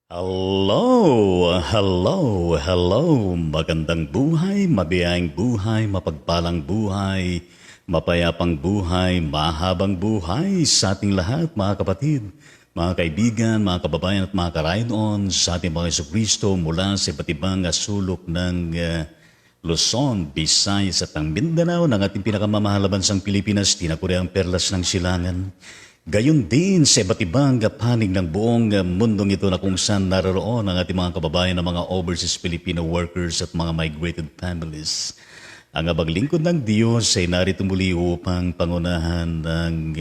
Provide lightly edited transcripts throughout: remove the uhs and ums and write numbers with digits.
Hello. Magandang buhay, mabiyayang buhay, mapagpalang buhay, mapayapang buhay, mahabang buhay sa ating lahat, mga kapatid, mga kaibigan, mga kababayan at mga ka-ride-on sa ating mga Jesucristo mula sa iba't ibang sulok ng Luzon, Visayas at ang Mindanao ng ating pinakamamahal na bansang Pilipinas, tinakuriang perlas ng silangan. Gayon din sa iba't ibang panig ng buong mundong ito na kung saan naroon ang ating mga kababayan ng mga overseas Filipino workers at mga migrated families. Ang abaglingkod ng Diyos ay narito muli upang pangunahan ng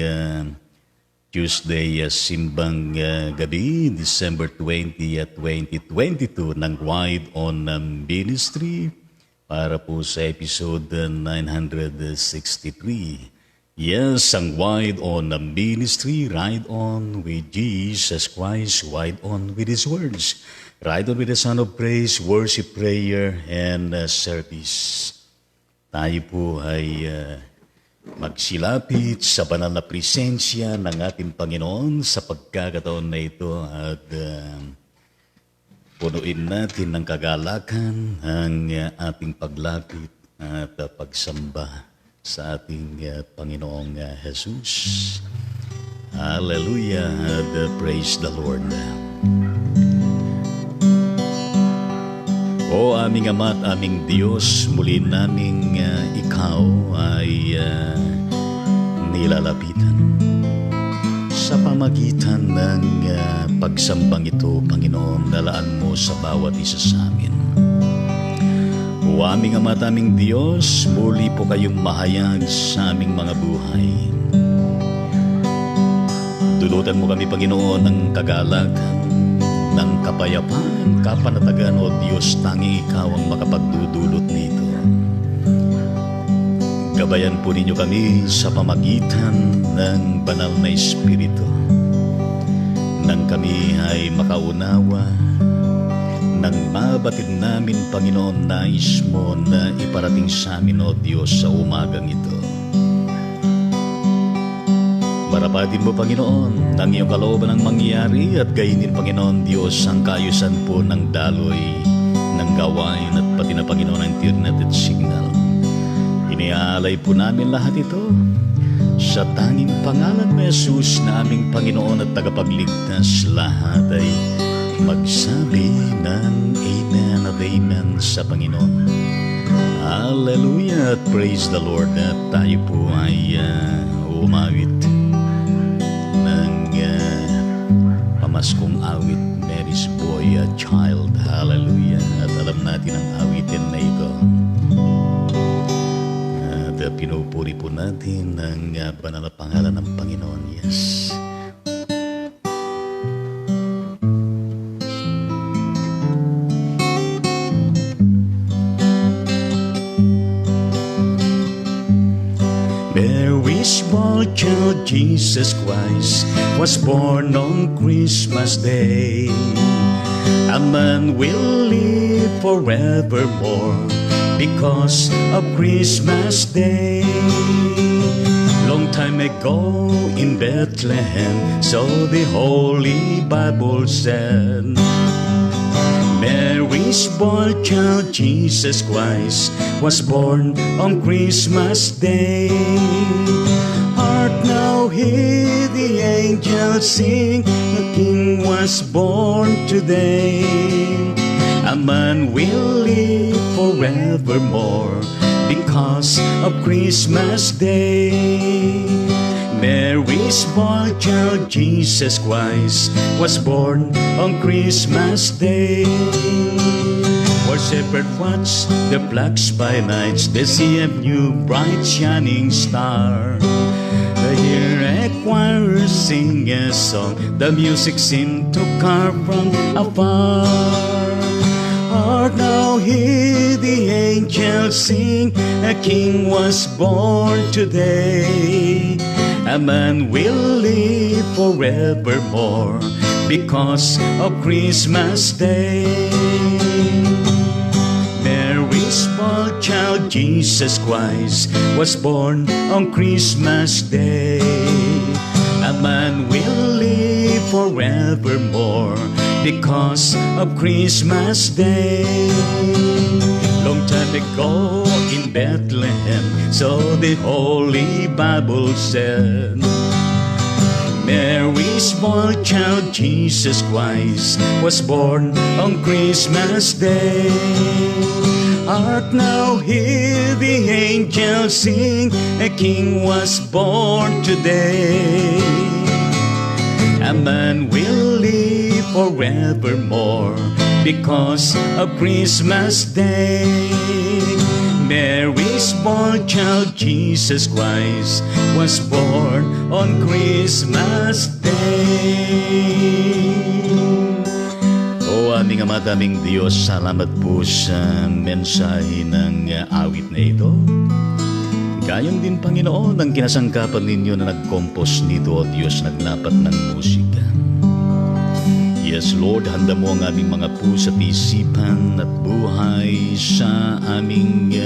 Tuesday simbang gabi, December 20 at 2022 ng Ride On Ministry para po sa episode 963. Yes, ang Ride On Ministry, Ride On with Jesus Christ, Ride On with His words, Ride On with the Son of Praise, worship, prayer, and service. Tayo po ay magsilapit sa banal na presensya ng ating Panginoon sa pagkakataon na ito at punuin natin ng kagalakan ang ating paglapit at pagsamba sa ating Panginoong Jesus. Hallelujah and praise the Lord. O aming Ama at aming Diyos, muli naming Ikaw ay nilalapitan sa pamagitan ng pagsambang ito, Panginoon, nalaan mo sa bawat isa sa amin. O aming Ama at aming Diyos, muli po kayong mahayag sa aming mga buhay. Dulutan mo kami, Panginoon, ng kagalakan, ng kapayapaan, kapanatagan, O Diyos, tanging Ikaw ang makapagdudulot nito. Gabayan po ninyo kami sa pamagitan ng banal na Espiritu, nang kami ay makaunawa nang mabatid namin, Panginoon, nais mo na iparating sa amin, O Diyos, sa umagang ito. Marapatin mo, Panginoon, ng iyong kalooban ang mangyari at gainin, Panginoon Diyos, ang kaayusan po ng daloy, ng gawain at pati na, Panginoon, ang internet at signal. Iniaalay po namin lahat ito sa tanging pangalan ni Jesus na aming Panginoon at tagapagligtas. Lahat ay magsabi ng Amen at Amen sa Panginoon. Hallelujah at praise the Lord. At tayo po ay umawit ng pamaskong awit, Mary's Boy, a Child. Hallelujah. At alam natin ang awitin na ito. At pinupuri po natin ang banal na pangalan ng Panginoon. Yes. Mary's small child, Jesus Christ, was born on Christmas Day. A man will live forevermore because of Christmas Day. Long time ago in Bethlehem, so the Holy Bible said, Mary's small child, Jesus Christ, was born on Christmas Day. Art now hear the angels sing, the King was born today. A man will live forevermore because of Christmas Day. Mary's small child, Jesus Christ, was born on Christmas Day. For shepherd watch the flocks by nights, they see a new bright shining star. They hear a choir sing a song, the music seemed to come from afar. Art now hear the angels sing, a king was born today. A man will live forevermore because of Christmas Day. Mary's small child, Jesus Christ, was born on Christmas Day. A man will live forevermore because of Christmas Day. Long time ago in Bethlehem, so the Holy Bible said, Mary's small child, Jesus Christ, was born on Christmas Day. Art now hear the angels sing, a king was born today. A man will live forevermore because of Christmas Day. Mary's small child, Jesus Christ, was born on Christmas Day. O aming Ama, daming Diyos, salamat po sa mensahe ng awit na ito. Gayon din, Panginoon, ang kinasangkapan ninyo na nag-compose nito, O Diyos, naglapat ng musika. Yes, Lord, handa mo ang aming mga puso at isipan at buhay sa aming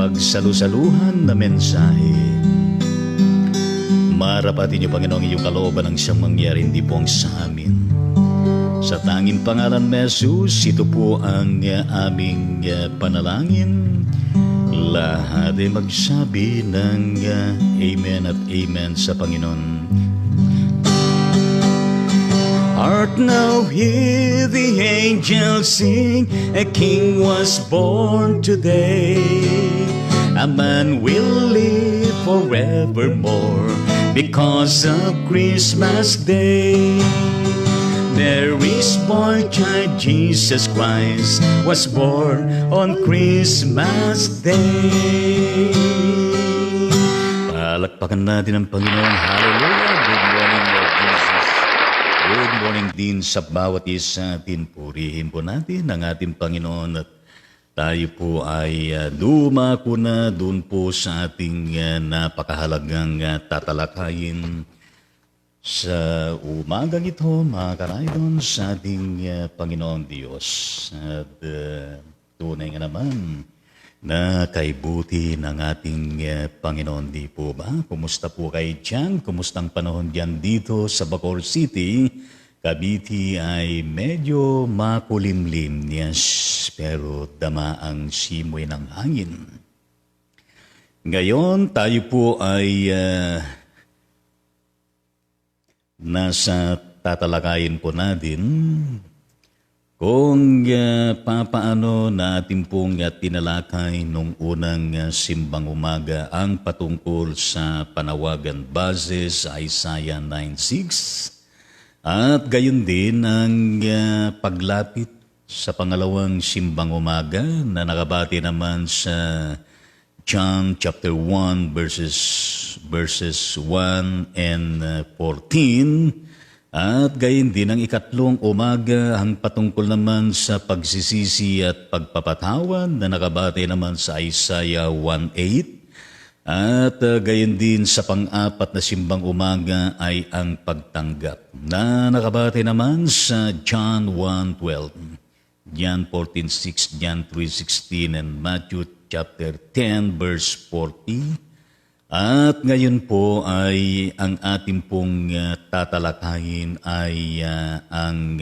pagsalusaluhan na mensahe. Marapatin niyo, Panginoon, iyong kalooban ng siyang mangyari, hindi po ang sa amin. Sa tanging pangalan ni Jesus, ito po ang aming panalangin. Lahat ay magsabi ng Amen at Amen sa Panginoon. Art now hear the angels sing, a king was born today. A man will live forevermore because of Christmas Day. Mary's boy child, Jesus Christ, was born on Christmas Day. Palakpakan natin ang Panginoon. Hallelujah! Good morning, Lord Jesus. Good morning din sa bawat isa atin. Purihin po natin ang ating Panginoon at tayo po ay dumako na doon po sa ating napakahalagang tatalakayin sa umagang ito, mga karaydon, sa ating Panginoon Diyos. At tunay nga naman na kaibuti ng ating Panginoon, di po ba? Kumusta po kayo dyan? Kumusta ang panahon dyan dito sa Bacoor City? Cavite ay medyo makulimlim, yes, pero dama ang simoy ng hangin. Ngayon, tayo po ay nasa tatalakayin po natin kung papaano natin pong tinalakay nung unang simbang umaga ang patungkol sa panawagan base sa Isaiah 9:6 at gayon din ang paglapit sa pangalawang simbang umaga na nakabati naman sa John chapter 1 verses 1 and 14 at gayon din ang ikatlong umaga ang patungkol naman sa pagsisisi at pagpapatawad na nakabate naman sa Isaiah 1:8 at gayon din sa pang-apat na simbang umaga ay ang pagtanggap na nakabate naman sa John 1:12, John 14:6, John 3:16 and Matthew chapter 10 verse 40. At ngayon po ay ang ating pong tatalakayin ay ang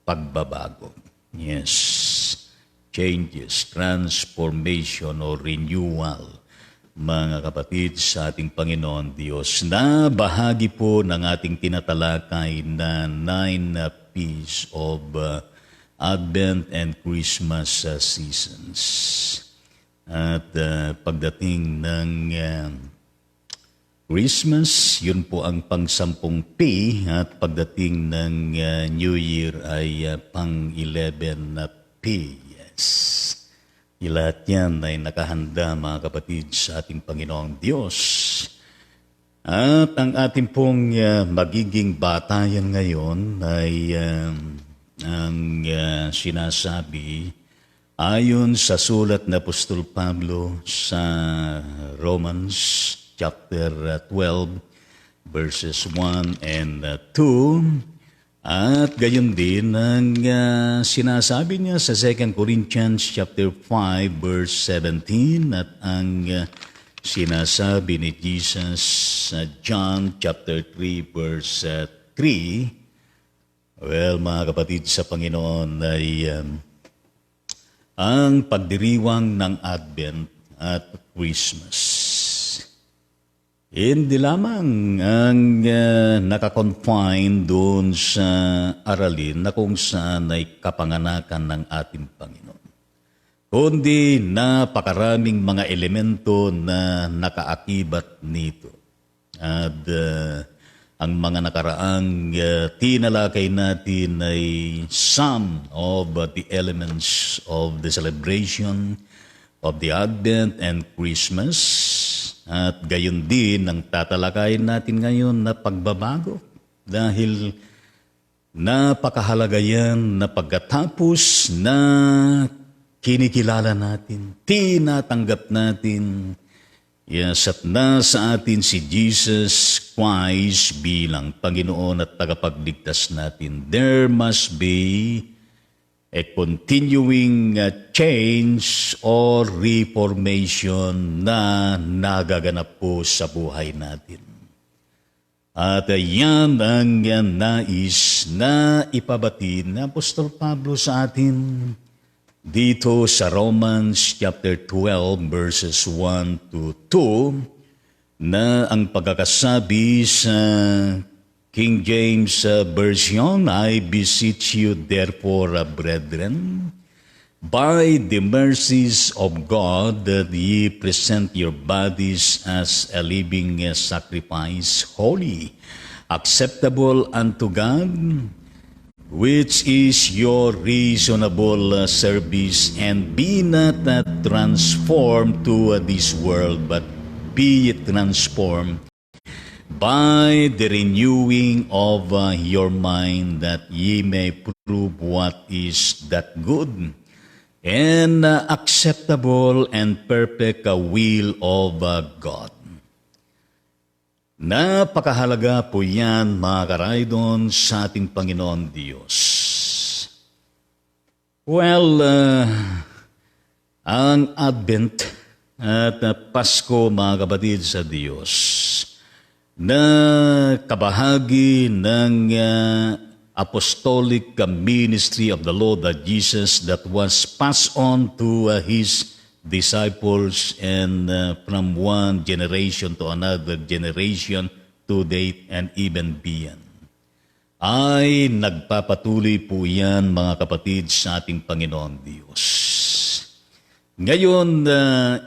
pagbabago. Yes, changes, transformation o renewal, mga kapatid sa ating Panginoon Diyos, na bahagi po ng ating tinatalakay na 9 P's of Advent and Christmas seasons. At pagdating ng Christmas, yun po ang pang-10 P at pagdating ng New Year ay pang-11 na P. Yes. Lahat yan ay nakahanda, mga kapatid, sa ating Panginoong Diyos. At ang ating pong magiging batayan ngayon ay ang sinasabi ayon sa sulat na Apostol Pablo sa Romans chapter 12 verses 1 and 2 at gayon din ang sinasabi niya sa 2 Corinthians chapter 5 verse 17 at ang sinasabi ni Jesus sa John chapter 3 verse 3. Well, mga kapatid sa Panginoon ay ang pagdiriwang ng Advent at Christmas. Hindi lamang ang nakakonfine doon sa aralin na kung saan ay kapanganakan ng ating Panginoon, kundi napakaraming mga elemento na nakaakibat nito. At ang mga nakaraang tinalakay natin ay some of the elements of the celebration of the Advent and Christmas. At gayon din ang tatalakayin natin ngayon na pagbabago. Dahil napakahalaga yan na pagkatapos na kinikilala natin, tinatanggap natin, yes, at nasa atin si Jesus Christ bilang Panginoon at tagapagligtas natin, there must be a continuing change or reformation na nagaganap po sa buhay natin. At yan ang nais na ipabatid ng Apostol Pablo sa atin dito sa Romans chapter 12 verses 1 to 2 na ang pagkakasabi sa King James Version, I beseech you therefore, brethren, by the mercies of God, that ye present your bodies as a living sacrifice, holy, acceptable unto God, which is your reasonable service, and be not transformed to this world, but be transformed by the renewing of your mind, that ye may prove what is that good and acceptable and perfect will of God. Napakahalaga po yan, mga karaydon, sa ating Panginoon Diyos. Well, ang Advent at Pasko, mga kapatid sa Diyos, na kabahagi ng apostolic ministry of the Lord Jesus that was passed on to His disciples and from one generation to another generation to date and even beyond, ay nagpapatuloy po yan, mga kapatid, sa ating Panginoon Diyos. Ngayon,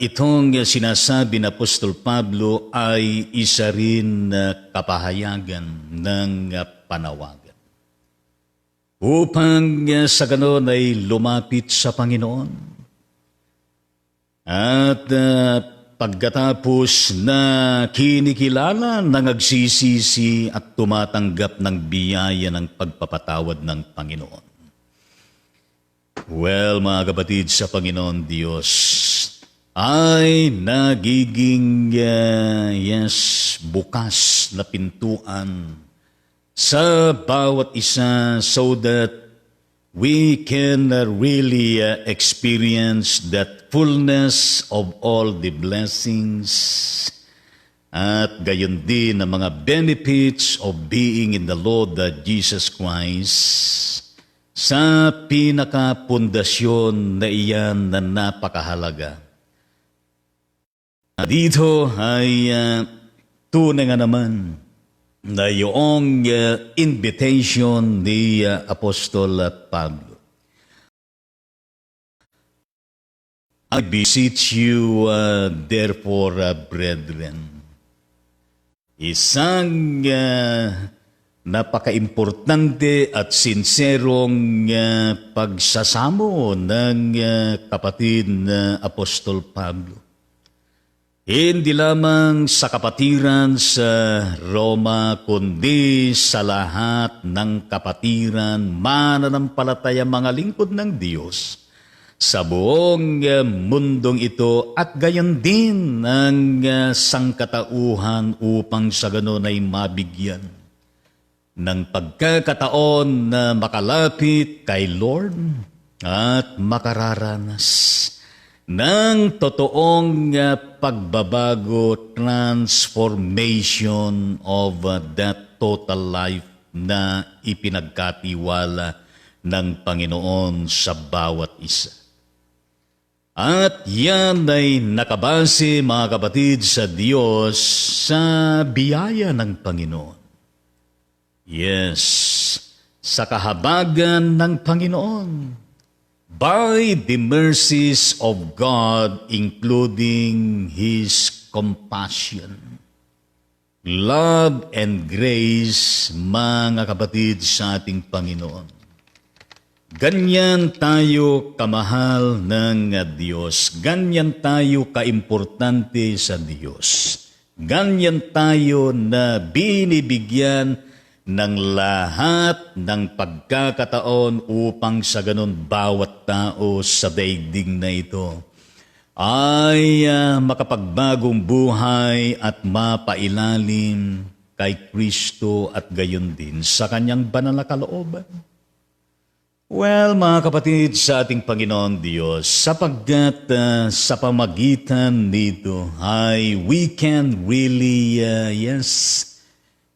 itong sinasabi ng Apostol Pablo ay isa rin kapahayagan ng panawagan. Upang sa ganon ay lumapit sa Panginoon. At pagkatapos na kinikilala, nangagsisisi at tumatanggap ng biyaya ng pagpapatawad ng Panginoon. Well, mga kapatid sa Panginoon Diyos, ay nagiging bukas na pintuan sa bawat isa so that we can really experience that fullness of all the blessings at gayon din ang mga benefits of being in the Lord Jesus Christ sa pinakapundasyon na iyan na napakahalaga. Dito ay tunay nga naman na yung invitation ni Apostol Pablo. I beseech you, therefore, brethren. Isang napaka-importante at sinserong pagsasamo ng kapatid na Apostol Pablo. Hindi lamang sa kapatiran sa Roma, kundi sa lahat ng kapatiran, mananampalataya mga lingkod ng Diyos sa buong mundong ito at gayon din ang sangkatauhan upang sa ganon ay mabigyan ng pagkakataon na makalapit kay Lord at makararanas ng totoong pagbabago, transformation of that total life na ipinagkatiwala ng Panginoon sa bawat isa. At yan ay nakabase, mga kapatid, sa Diyos sa biyaya ng Panginoon. Yes, sa kahabagan ng Panginoon. By the mercies of God, including His compassion, love and grace, mga kapatid, sa ating Panginoon. Ganyan tayo kamahal ng Diyos. Ganyan tayo kaimportante sa Diyos. Ganyan tayo na binibigyan ng lahat ng pagkakataon upang sa ganun bawat tao sa daigdig na ito ay makapagbagong buhay at mapailalim kay Kristo at gayon din sa kanyang banal na kalooban. Well, mga kapatid, sa ating Panginoon Diyos, sapagkat sa pamagitan nito ay we can really,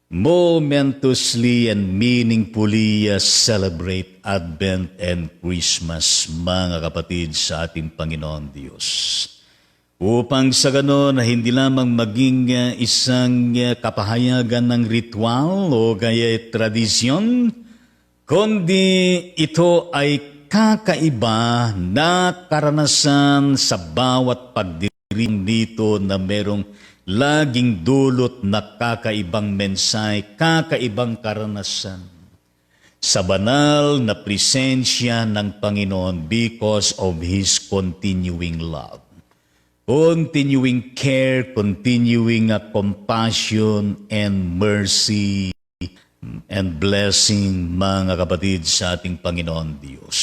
momentously and meaningfully celebrate Advent and Christmas, mga kapatid, sa ating Panginoon Diyos. Upang sa ganon na hindi lamang maging isang kapahayagan ng ritual o kaya tradisyon, kundi ito ay kakaiba na karanasan sa bawat pagdiring dito na merong laging dulot na kakaibang mensahe, kakaibang karanasan sa banal na presensya ng Panginoon because of His continuing love, continuing care, continuing compassion and mercy and blessing, mga kapatid, sa ating Panginoon Diyos.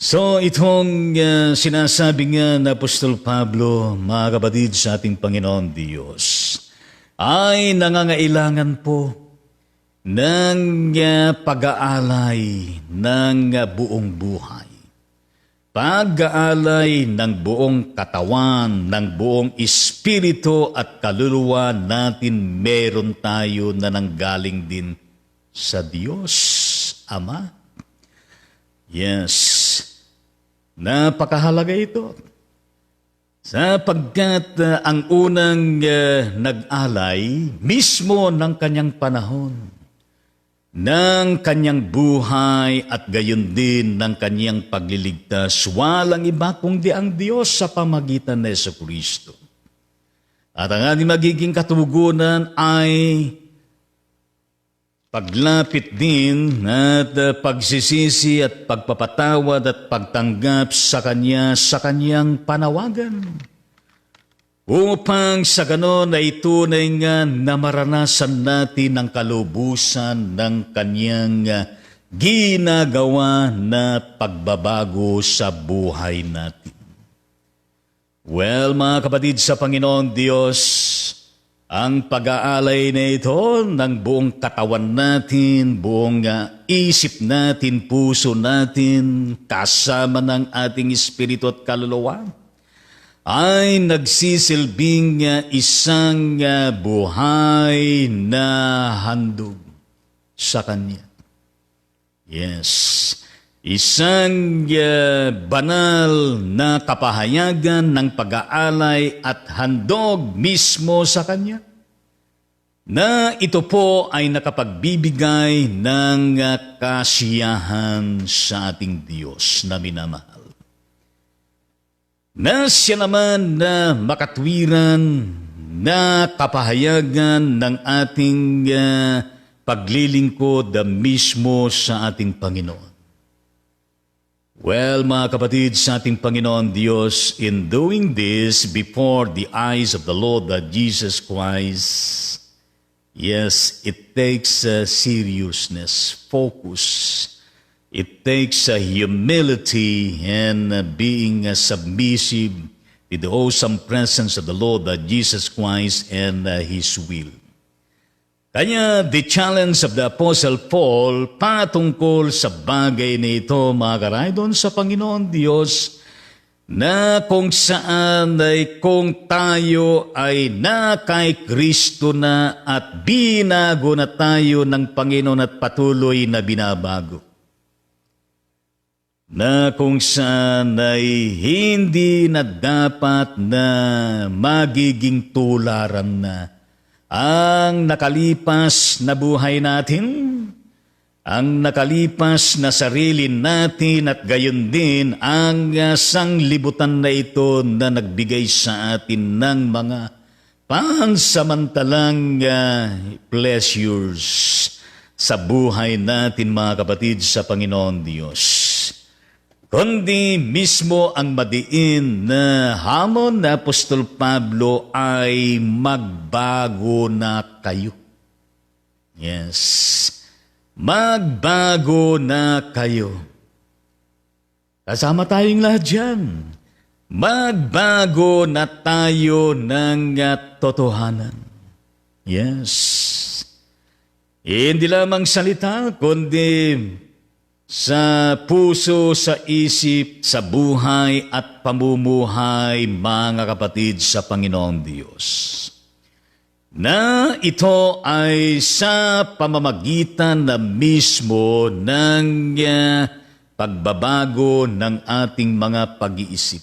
So itong sinasabi nga na Apostol Pablo, mga kapatid, sa ating Panginoon Diyos, ay nangangailangan po ng pag-aalay ng buong buhay. Pag-aalay ng buong katawan, ng buong espiritu at kaluluwa natin, meron tayo na nanggaling din sa Diyos Ama. Yes, napakahalaga ito. Sapagkat ang unang nag-alay mismo ng kanyang panahon, ng kanyang buhay at gayon din ng kanyang pagliligtas, walang iba kundi ang Diyos sa pamagitan ng Jesucristo. At ang ating magiging katugunan ay paglapit din at pagsisisi at pagpapatawad at pagtanggap sa Kanya sa Kanyang panawagan. Upang sa ganon ay tunay nga na maranasan natin ang kalubusan ng Kanyang ginagawa na pagbabago sa buhay natin. Well, mga kapatid sa Panginoon Diyos, ang pag-aalay na ito ng buong katawan natin, buong isip natin, puso natin, kasama ng ating espiritu at kaluluwa, ay nagsisilbing isang buhay na handog sa Kanya. Yes, isang banal na kapahayagan ng pag-aalay at handog mismo sa Kanya, na ito po ay nakapagbibigay ng kasiyahan sa ating Diyos na minamahal. Na siya naman na makatwiran na kapahayagan ng ating paglilingkod mismo sa ating Panginoon. Well, mga kapatid, sa ating Panginoon Diyos, in doing this before the eyes of the Lord Jesus Christ, yes, it takes seriousness, focus. It takes humility and being submissive to the awesome presence of the Lord Jesus Christ and His will. Kaya the challenge of the Apostle Paul patungkol sa bagay na ito, mga karaydon, sa Panginoon Diyos, na kung saan ay kung tayo ay na kay Kristo na at binago na tayo ng Panginoon at patuloy na binabago. Na kung saan ay hindi na dapat na magiging tularan na ang nakalipas na buhay natin, ang nakalipas na sarili natin at gayon din ang sanglibutan na ito na nagbigay sa atin ng mga pansamantalang pleasures sa buhay natin, mga kapatid, sa Panginoon Diyos. Kundi mismo ang madiin na hamon na Apostol Pablo ay magbago na kayo. Yes. Magbago na kayo. Kasama tayong lahat dyan. Magbago na tayo ng totohanan. Yes. Hindi lamang salita, kundi sa puso, sa isip, sa buhay at pamumuhay, mga kapatid, sa Panginoong Diyos. Na ito ay sa pamamagitan na mismo ng pagbabago ng ating mga pag-iisip.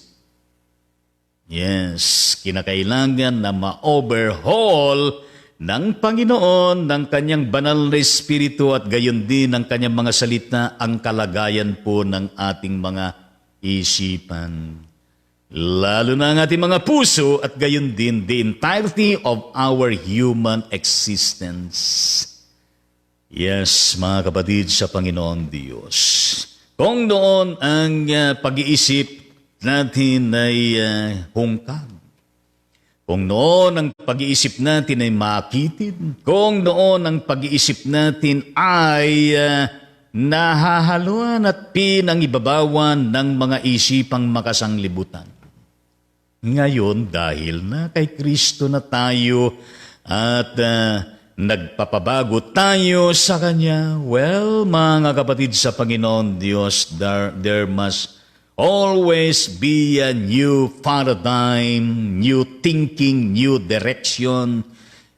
Yes, kinakailangan na ma-overhaul ng Panginoon, ng Kanyang banal na Espiritu at gayon din ng Kanyang mga salita ang kalagayan po ng ating mga isipan. Lalo na ang ating mga puso at gayon din the entirety of our human existence. Yes, mga kapatid sa Panginoon Diyos. Kung noon ang pag-iisip natin ay hungkag, kung noon ang pag-iisip natin ay makitid, kung noon ang pag-iisip natin ay nahahaluan at pinangibabawan ng mga isipang makasanglibutan. Ngayon, dahil na kay Kristo na tayo at nagpapabago tayo sa Kanya, well, mga kapatid sa Panginoon Diyos, there must always be a new paradigm, new thinking, new direction,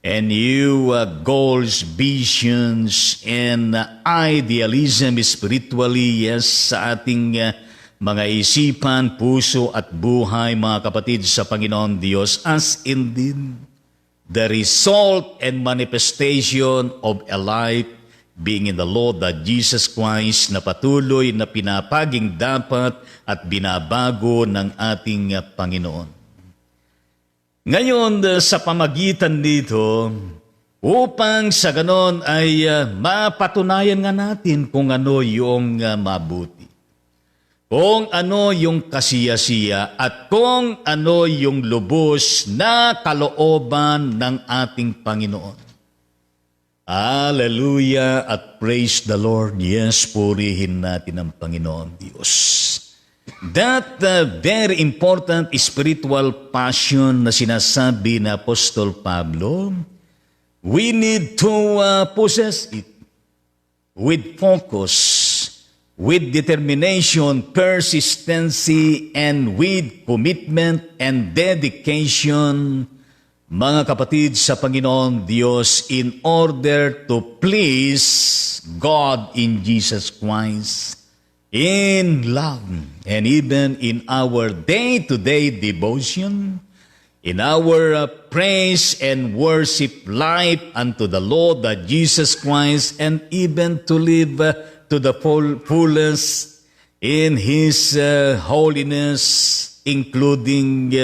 and new goals, visions, and idealism spiritually, yes, sa ating mga isipan, puso at buhay, mga kapatid sa Panginoon Diyos, as indeed the result and manifestation of a life being in the Lord that Jesus Christ na patuloy na pinapaging dapat at binabago ng ating Panginoon. Ngayon, sa pamagitan dito, upang sa ganon ay mapatunayan nga natin kung ano yung mabuti, kung ano yung kasiyasiya, at kung ano yung lubos na kalooban ng ating Panginoon. Hallelujah at praise the Lord. Yes, purihin natin ang Panginoon Diyos. That very important spiritual passion na sinasabi na Apostol Pablo, we need to possess it with focus, with determination, persistency, and with commitment and dedication, mga kapatid sa Panginoon Diyos, in order to please God in Jesus Christ, in love, and even in our day-to-day devotion, in our praise and worship life unto the Lord Jesus Christ, and even to live to the fullest in His holiness, including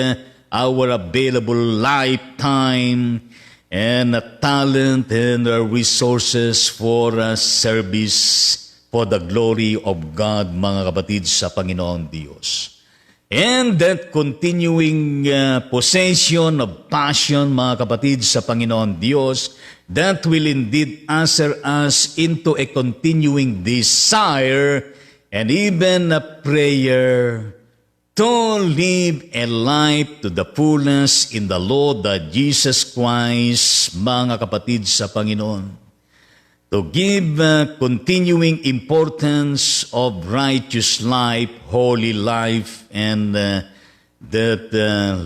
our available lifetime and talent and resources for service for the glory of God, mga kapatid sa Panginoon Diyos. And that continuing possession of passion, mga kapatid sa Panginoon Diyos, that will indeed usher us into a continuing desire and even a prayer to live a life to the fullness in the Lord Jesus Christ, mga kapatid sa Panginoon. To give continuing importance of righteous life, holy life, and that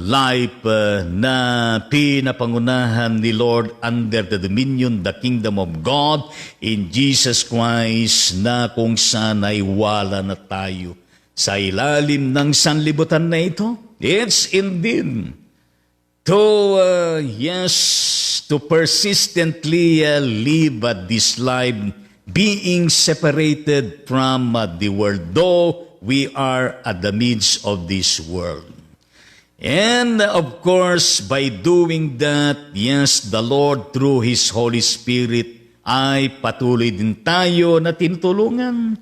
life na pinapangunahan ni Lord under the dominion, the kingdom of God in Jesus Christ, na kung saan ay wala na tayo sa ilalim ng sanlibutan na ito. It's indeed to persistently live this life, being separated from the world, though we are at the midst of this world. And of course, by doing that, yes, the Lord through His Holy Spirit ay patuloy din tayo na tinutulungan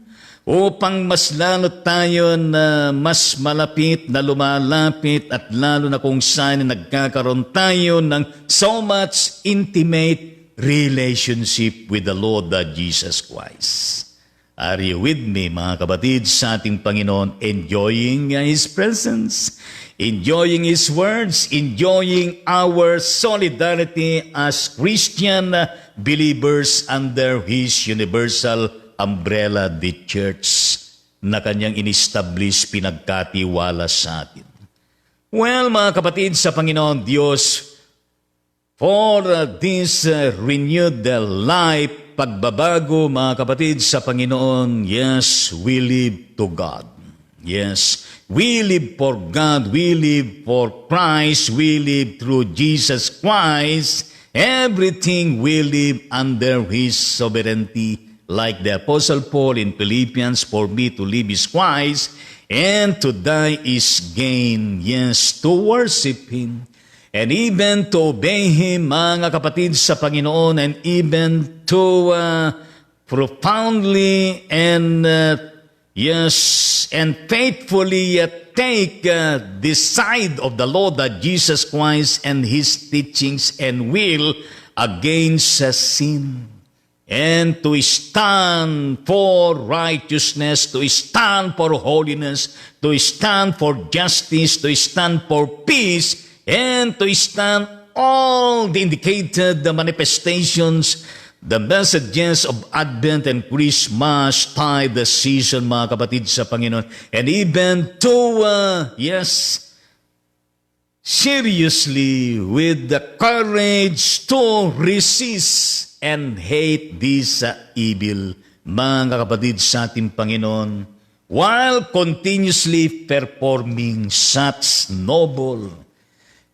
upang mas lalo tayo na mas malapit na lumalapit, at lalo na kung saan nagkakaroon tayo ng so much intimate relationship with the Lord Jesus Christ. Are you with me, mga kapatid, sa ating Panginoon, enjoying His presence, enjoying His words, enjoying our solidarity as Christian believers under His universal umbrella, the church, na Kanyang in-establish, pinagkatiwala sa atin. Well, mga kapatid sa Panginoon Diyos, for this renewed life, pagbabago, mga kapatid sa Panginoon, yes, we live to God. Yes, we live for God, we live for Christ, we live through Jesus Christ. Everything we live under His sovereignty, like the Apostle Paul in Philippians, for me to live is Christ, and to die is gain. Yes, to worship Him, and even to obey Him, mga kapatid sa Panginoon, and even to profoundly and and faithfully take the side of the Lord Jesus Christ and His teachings and will against sin, and to stand for righteousness, to stand for holiness, to stand for justice, to stand for peace, and to stand all the indicated manifestations, the messages of Advent and Christmas tide the season, mga kapatid sa Panginoon, and even to, seriously, with the courage to resist and hate this evil, mga kapatid sa ating Panginoon, while continuously performing such noble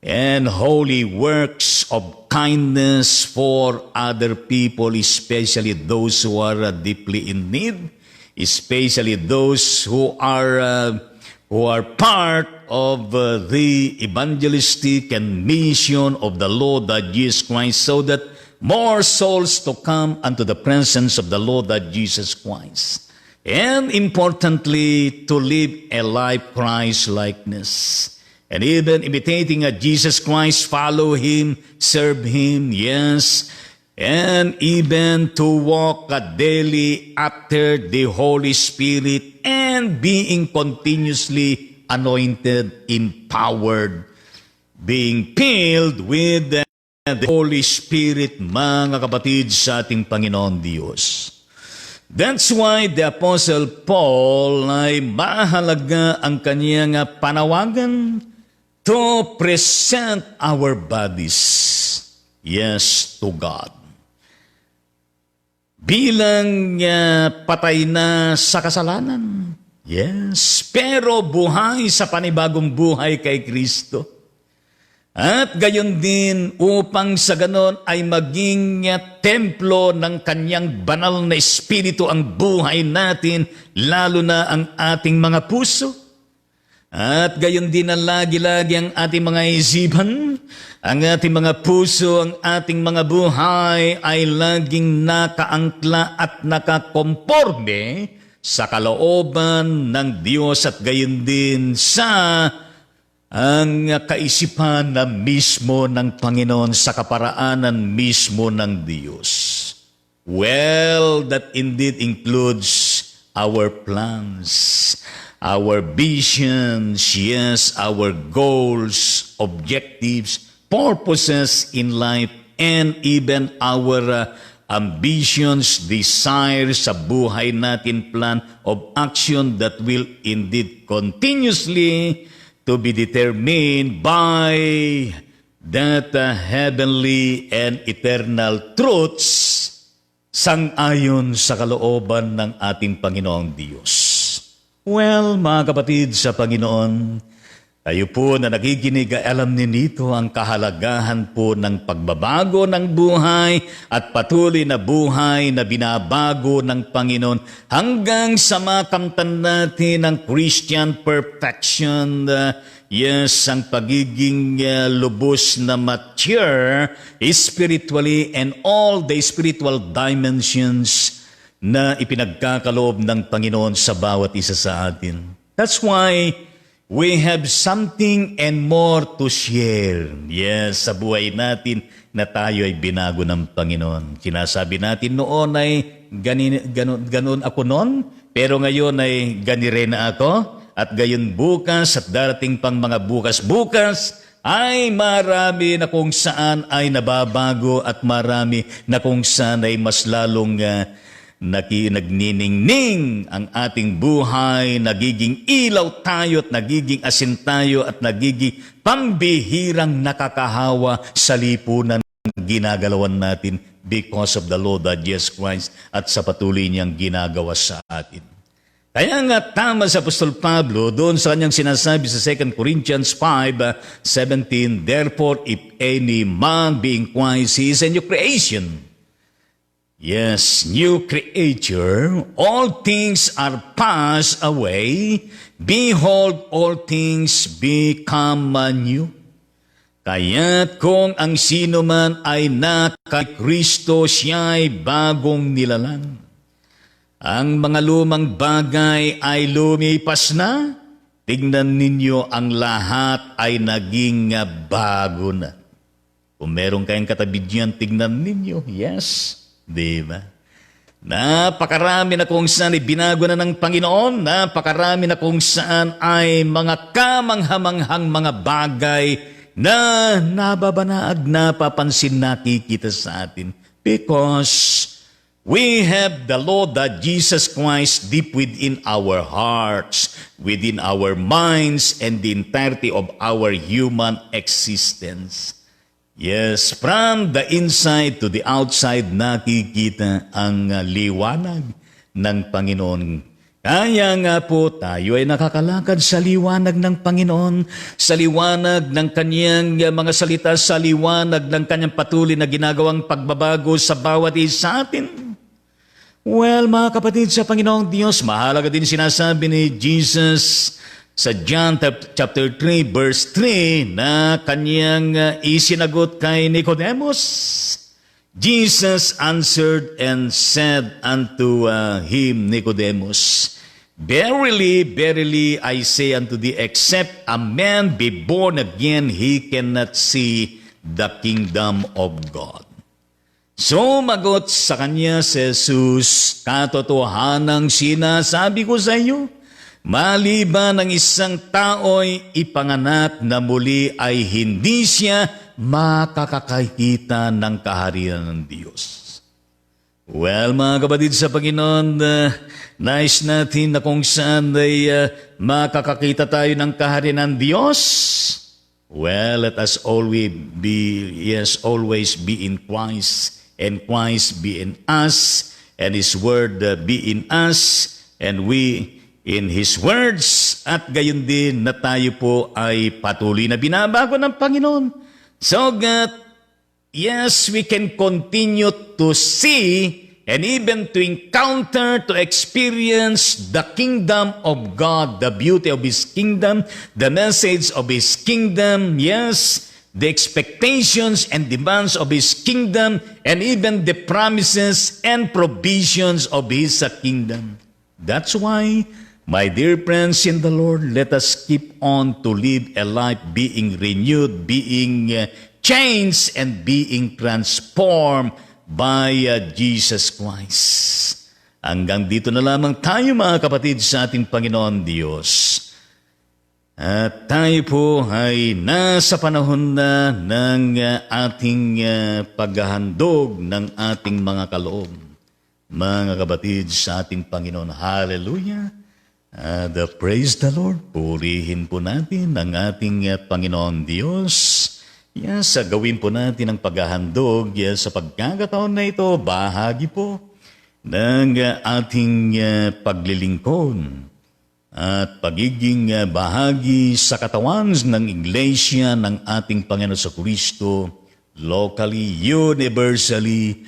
and holy works of kindness for other people, especially those who are deeply in need, especially those who are part of the evangelistic and mission of the Lord Jesus Christ, so that more souls to come unto the presence of the Lord Jesus Christ. And importantly, to live a life Christ-likeness. And even imitating Jesus Christ, follow Him, serve Him, yes. And even to walk daily after the Holy Spirit and being continuously anointed, empowered, being filled with the Holy Spirit, mga kapatid sa ating Panginoon Diyos. That's why the Apostle Paul ay mahalaga ang kanyang panawagan to present our bodies, yes, to God. Bilang patay na sa kasalanan, yes, pero buhay sa panibagong buhay kay Kristo. At gayon din upang sa ganon ay maging templo ng Kanyang banal na Espiritu ang buhay natin, lalo na ang ating mga puso. At gayon din na lagi-lagi ang ating mga isipan, ang ating mga puso, ang ating mga buhay ay laging nakaangkla at nakakomporme sa kalooban ng Diyos, at gayon din sa ang kaisipan na mismo ng Panginoon, sa kaparaanan mismo ng Diyos. Well, that indeed includes our plans, our visions, yes, our goals, objectives, purposes in life, and even our ambitions, desires sa buhay natin, plan of action that will indeed continuously to be determined by that heavenly and eternal truths sang-ayon sa kalooban ng ating Panginoong Diyos. Well, mga kapatid sa Panginoon, kayo po na nakikinig ay alam ninito ang kahalagahan po ng pagbabago ng buhay at patuloy na buhay na binabago ng Panginoon hanggang sa makamtan natin ang Christian perfection. Yes, ang pagiging lubos na mature spiritually and all the spiritual dimensions na ipinagkakaloob ng Panginoon sa bawat isa sa atin. That's why we have something and more to share. Yes, sa buhay natin na tayo ay binago ng Panginoon. Sinasabi natin noon ay ganun ako noon, pero ngayon ay gani rin na ako. At gayon bukas at darating pang mga bukas-bukas ay marami na kung saan ay nababago at marami na kung saan ay mas lalong nagniningning ang ating buhay, nagiging ilaw tayo at nagiging asin tayo at nagiging pambihirang nakakahawa sa lipunan ginagalawan natin because of the Lord Jesus Christ at sa patuloy niyang ginagawa sa atin. Kaya nga tama sa Apostol Pablo doon sa kanyang sinasabi sa 2 Corinthians 5:17, therefore if any man be in Christ, he is a new creation. Yes, new creature, all things are passed away, behold, all things become new. Kaya't kung ang sino man ay na kay Kristo, siya ay bagong nilalang. Ang mga lumang bagay ay lumipas na, tignan ninyo ang lahat ay naging bago na. Kung meron kayong katabi diyan, tignan ninyo. Yes, di ba? Napakarami na kung saan ay binago na ng Panginoon, napakarami na kung saan ay mga kamanghamanghang mga bagay na nababanaag, napapansin, nakikita sa atin. Because we have the Lord Jesus Christ deep within our hearts, within our minds, and the entirety of our human existence. Yes, from the inside to the outside, nakikita ang liwanag ng Panginoon. Kaya nga po tayo ay nakakalakad sa liwanag ng Panginoon, sa liwanag ng Kanyang mga salita, sa liwanag ng Kanyang patuloy na ginagawang pagbabago sa bawat isa atin. Well, mga kapatid sa Panginoong Diyos, mahalaga din sinasabi ni Jesus sa John chapter 3 verse 3 na Kanyang isinagot kay Nicodemus. Jesus answered and said unto him, Nicodemus, verily, verily, I say unto thee, except a man be born again, he cannot see the kingdom of God. Sumagot sa kanya si Jesus, katotohanang sinasabi ko sa iyo, maliban ang isang tao'y ipanganak na muli ay hindi siya makakakita ng kaharian ng Diyos. Well, mga kapatid sa Panginoon, nais natin na kung saan ay makakakita tayo ng kaharian ng Diyos. Well, let us always be in Christ, and Christ be in us, and His Word be in us, and we in His words, at gayon din na tayo po ay patuloy na binabago ng Panginoon. So that, yes, we can continue to see and even to encounter, to experience the kingdom of God, the beauty of His kingdom, the message of His kingdom, yes, the expectations and demands of His kingdom, and even the promises and provisions of His kingdom. That's why, my dear friends in the Lord, let us keep on to live a life being renewed, being changed, and being transformed by Jesus Christ. Hanggang dito na lamang tayo, mga kapatid, sa ating Panginoon Diyos. At tayo po ay nasa panahon na ng ating paghahandog ng ating mga kaloob. Mga kapatid sa ating Panginoon, hallelujah! Praise the Lord. Purihin po natin ang ating Panginoon Diyos. Sa gawin po natin ang paghahandog sa pagkakataon na ito, bahagi po ng ating paglilingkod at pagiging bahagi sa katawan ng Iglesia ng ating Panginoon sa Kristo, locally, universally,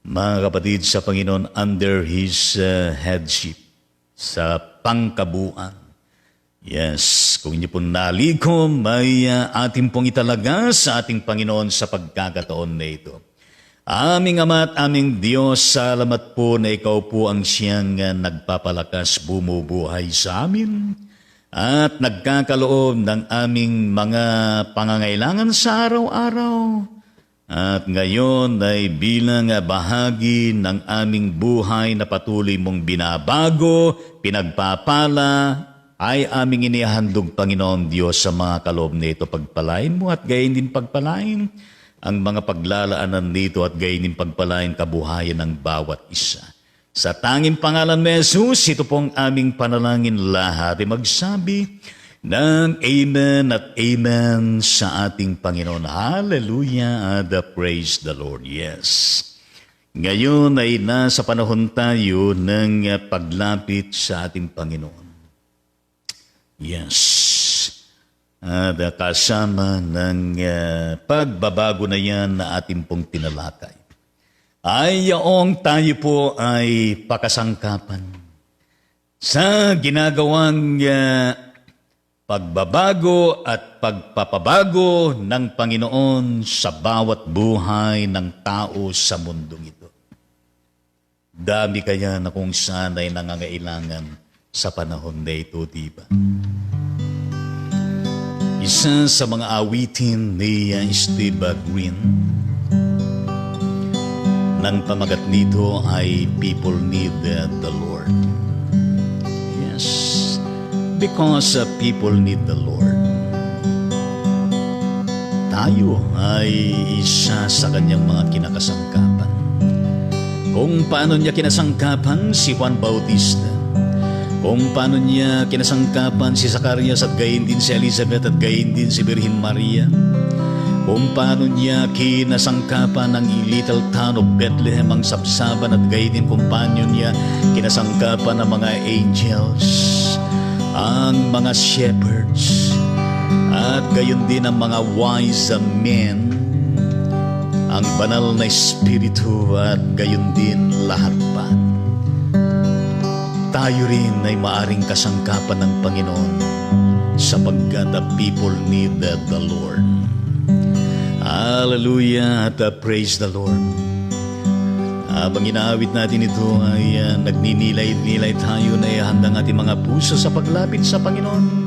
mga kapatid sa Panginoon, under His headship, sa pangkabuuan. Yes, kung inyo pong nalikom, may ating pong italaga sa ating Panginoon sa pagkakataon na ito. Aming Ama at aming Diyos, salamat po na Ikaw po ang siyang nagpapalakas, bumubuhay sa amin at nagkakaloob ng aming mga pangangailangan sa araw-araw. At ngayon ay bilang bahagi ng aming buhay na patuloy mong binabago, pinagpapala, ay aming inihandog, Panginoon Diyos, sa mga kaloob na ito. Pagpalain mo at gayon din pagpalain ang mga paglalaanan dito at gayon din pagpalain kabuhayan ng bawat isa. Sa tanging pangalan ni Jesus, ito pong aming panalangin, lahat ay magsabi ng Amen at Amen sa ating Panginoon. Hallelujah and praise the Lord. Yes. Ngayon ay nasa panahon tayo ng paglapit sa ating Panginoon. Yes. At kasama ng pagbabago na yan na ating pong tinalakay, ay yaong tayo po ay pakasangkapan sa ginagawang pagbabago at pagpapabago ng Panginoon sa bawat buhay ng tao sa mundong ito. Dami kaya na kung saan ay nangangailangan sa panahon na ito, diba? Isa sa mga awitin ni Steve Green, nang pamagat nito ay People Need the Lord. Yes, because people need the Lord. Tayo ay isa sa kanyang mga kinakasangkapan. Kung paano niya kinasangkapan si Juan Bautista, kung paano niya kinasangkapan si Zacarias at gayon din si Elizabeth at gayon din si Birhen Maria, kung paano niya kinasangkapan ang little town of Bethlehem, ang sabsaban, at gayon din kung paano niya kinasangkapan ang mga angels, ang mga shepherds, at gayon din ang mga wise men, ang banal na espiritu, at gayon din lahat pa. Tayo rin ay maaring kasangkapan ng Panginoon sapagkat the people need the Lord. Hallelujah at praise the Lord. Habang inaawit natin ito ay nagninilay-nilay tayo na ihandang ating mga puso sa paglapit sa Panginoon.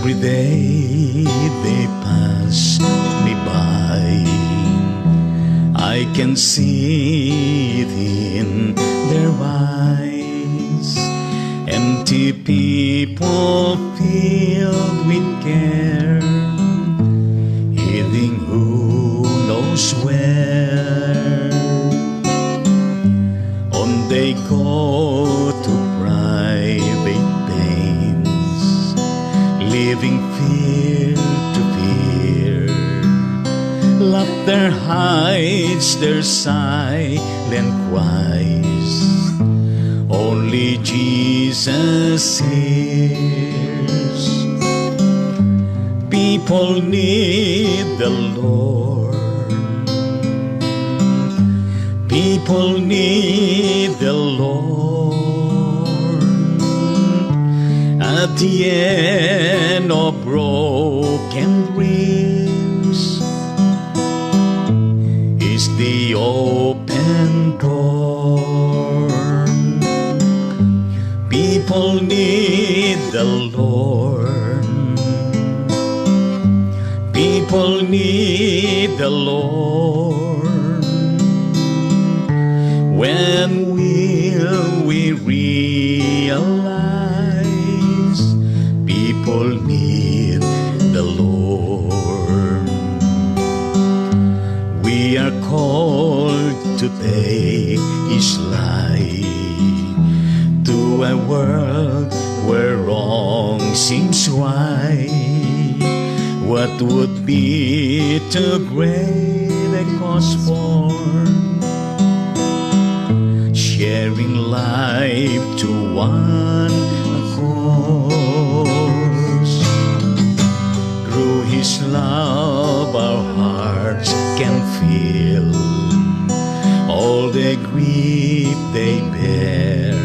Every day they pass me by, I can see it in their eyes. Empty people filled with care, heading who knows where. On they go to private pains, living fear to fear. Laughter hides their silent cries, only Jesus hears. People need the Lord, people need the Lord. At the end of broken dreams is the open door. People need the Lord, people People need the Lord. When will we realize people need the Lord? We are called to take His light to a world where wrong seems right. What would be too great a cause for sharing life to one cause? Through His love our hearts can feel all the grief they bear.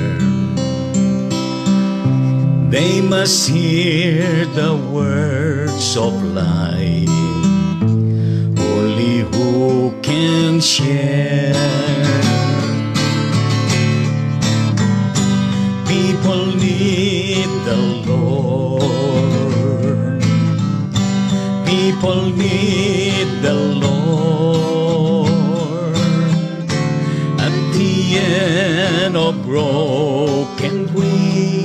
They must hear the words of life only who can share. People need the Lord. People need the Lord. At the end of broken dreams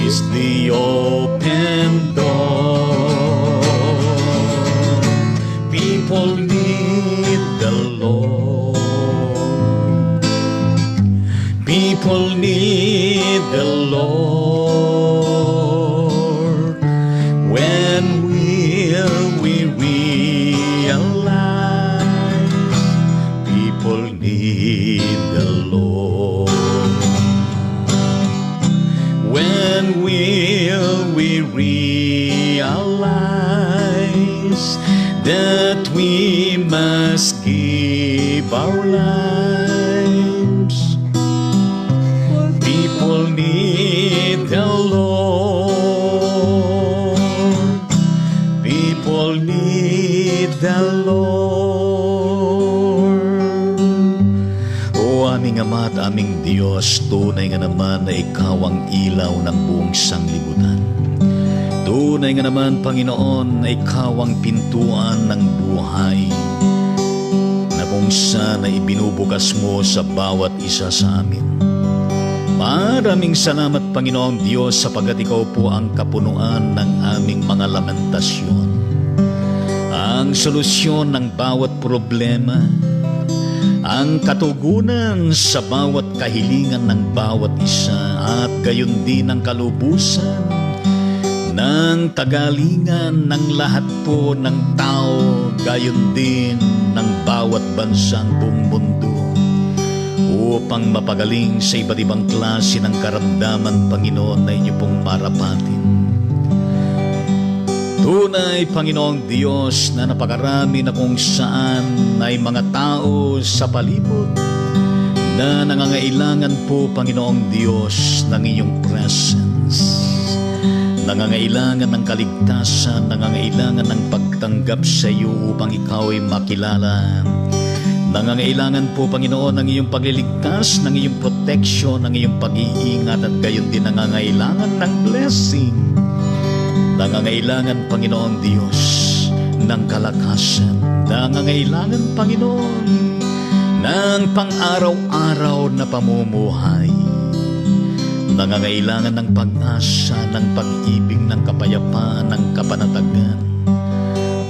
is the open door. People need the Lord. People need the Lord. When will we realize people need the Lord? When will we realize that we must give our lives? People need the Lord. People need the Lord. O aming Ama at aming Diyos, tunay nga naman na Ikaw ang ilaw ng buong sanglibutan. Tunay nga naman, Panginoon, na Ikaw ang pintuan ng buhay na kung saan ay ibinubukas mo sa bawat isa sa amin. Maraming salamat, Panginoong Diyos, sapagkat Ikaw po ang kapunuan ng aming mga lamentasyon, ang solusyon ng bawat problema, ang katugunan sa bawat kahilingan ng bawat isa, at gayon din ang kalubusan ng kagalingan ng lahat po ng tao, gayon din ng bawat bansang buong mundo, upang mapagaling sa iba't ibang klase ng karamdaman, Panginoon, na inyo pong marapatin. Tunay, Panginoong Diyos, na napakarami na kung saan ay mga tao sa palibot na nangangailangan po, Panginoong Diyos, ng iyong presence. Nangangailangan ng kaligtasan, nangangailangan ng pagtanggap sa iyo upang ikaw ay makilala. Nangangailangan po, Panginoon, ng iyong pagliligtas, ng iyong protection, ng iyong pag-iingat, at gayon din nangangailangan ng blessing. Nangangailangan, Panginoon Diyos, ng kalakasan. Nangangailangan, Panginoon, ng pang-araw-araw na pamumuhay. Nangangailangan ng pag-asa, ng pag-ibig, ng kapayapaan, ng kapanatagan.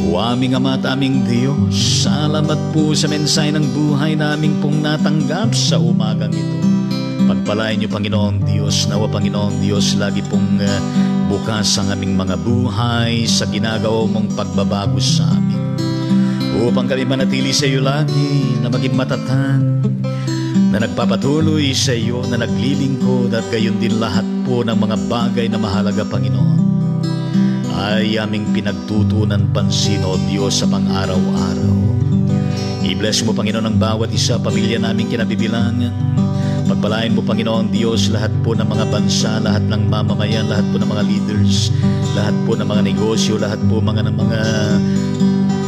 O aming Ama at aming Diyos, salamat po sa mensahe ng buhay naming pong natanggap sa umagang ito. Pagpalain niyo, Panginoong Diyos, nawa, Panginoong Diyos, lagi pong bukas ang aming mga buhay sa ginagawa mong pagbabago sa amin, upang kami manatili sa iyo lagi, na maging matatag, na nagpapatuloy sa iyo, na naglilingkod, at gayon din lahat po ng mga bagay na mahalaga, Panginoon, ay aming pinagtutunan pansin, O Diyos, sa pang-araw-araw. I-bless mo, Panginoon, ang bawat isa, pamilya naming kinabibilangan. Pagpalain mo, Panginoon Diyos, lahat po ng mga bansa, lahat ng mamamayan, lahat po ng mga leaders, lahat po ng mga negosyo, lahat po ng mga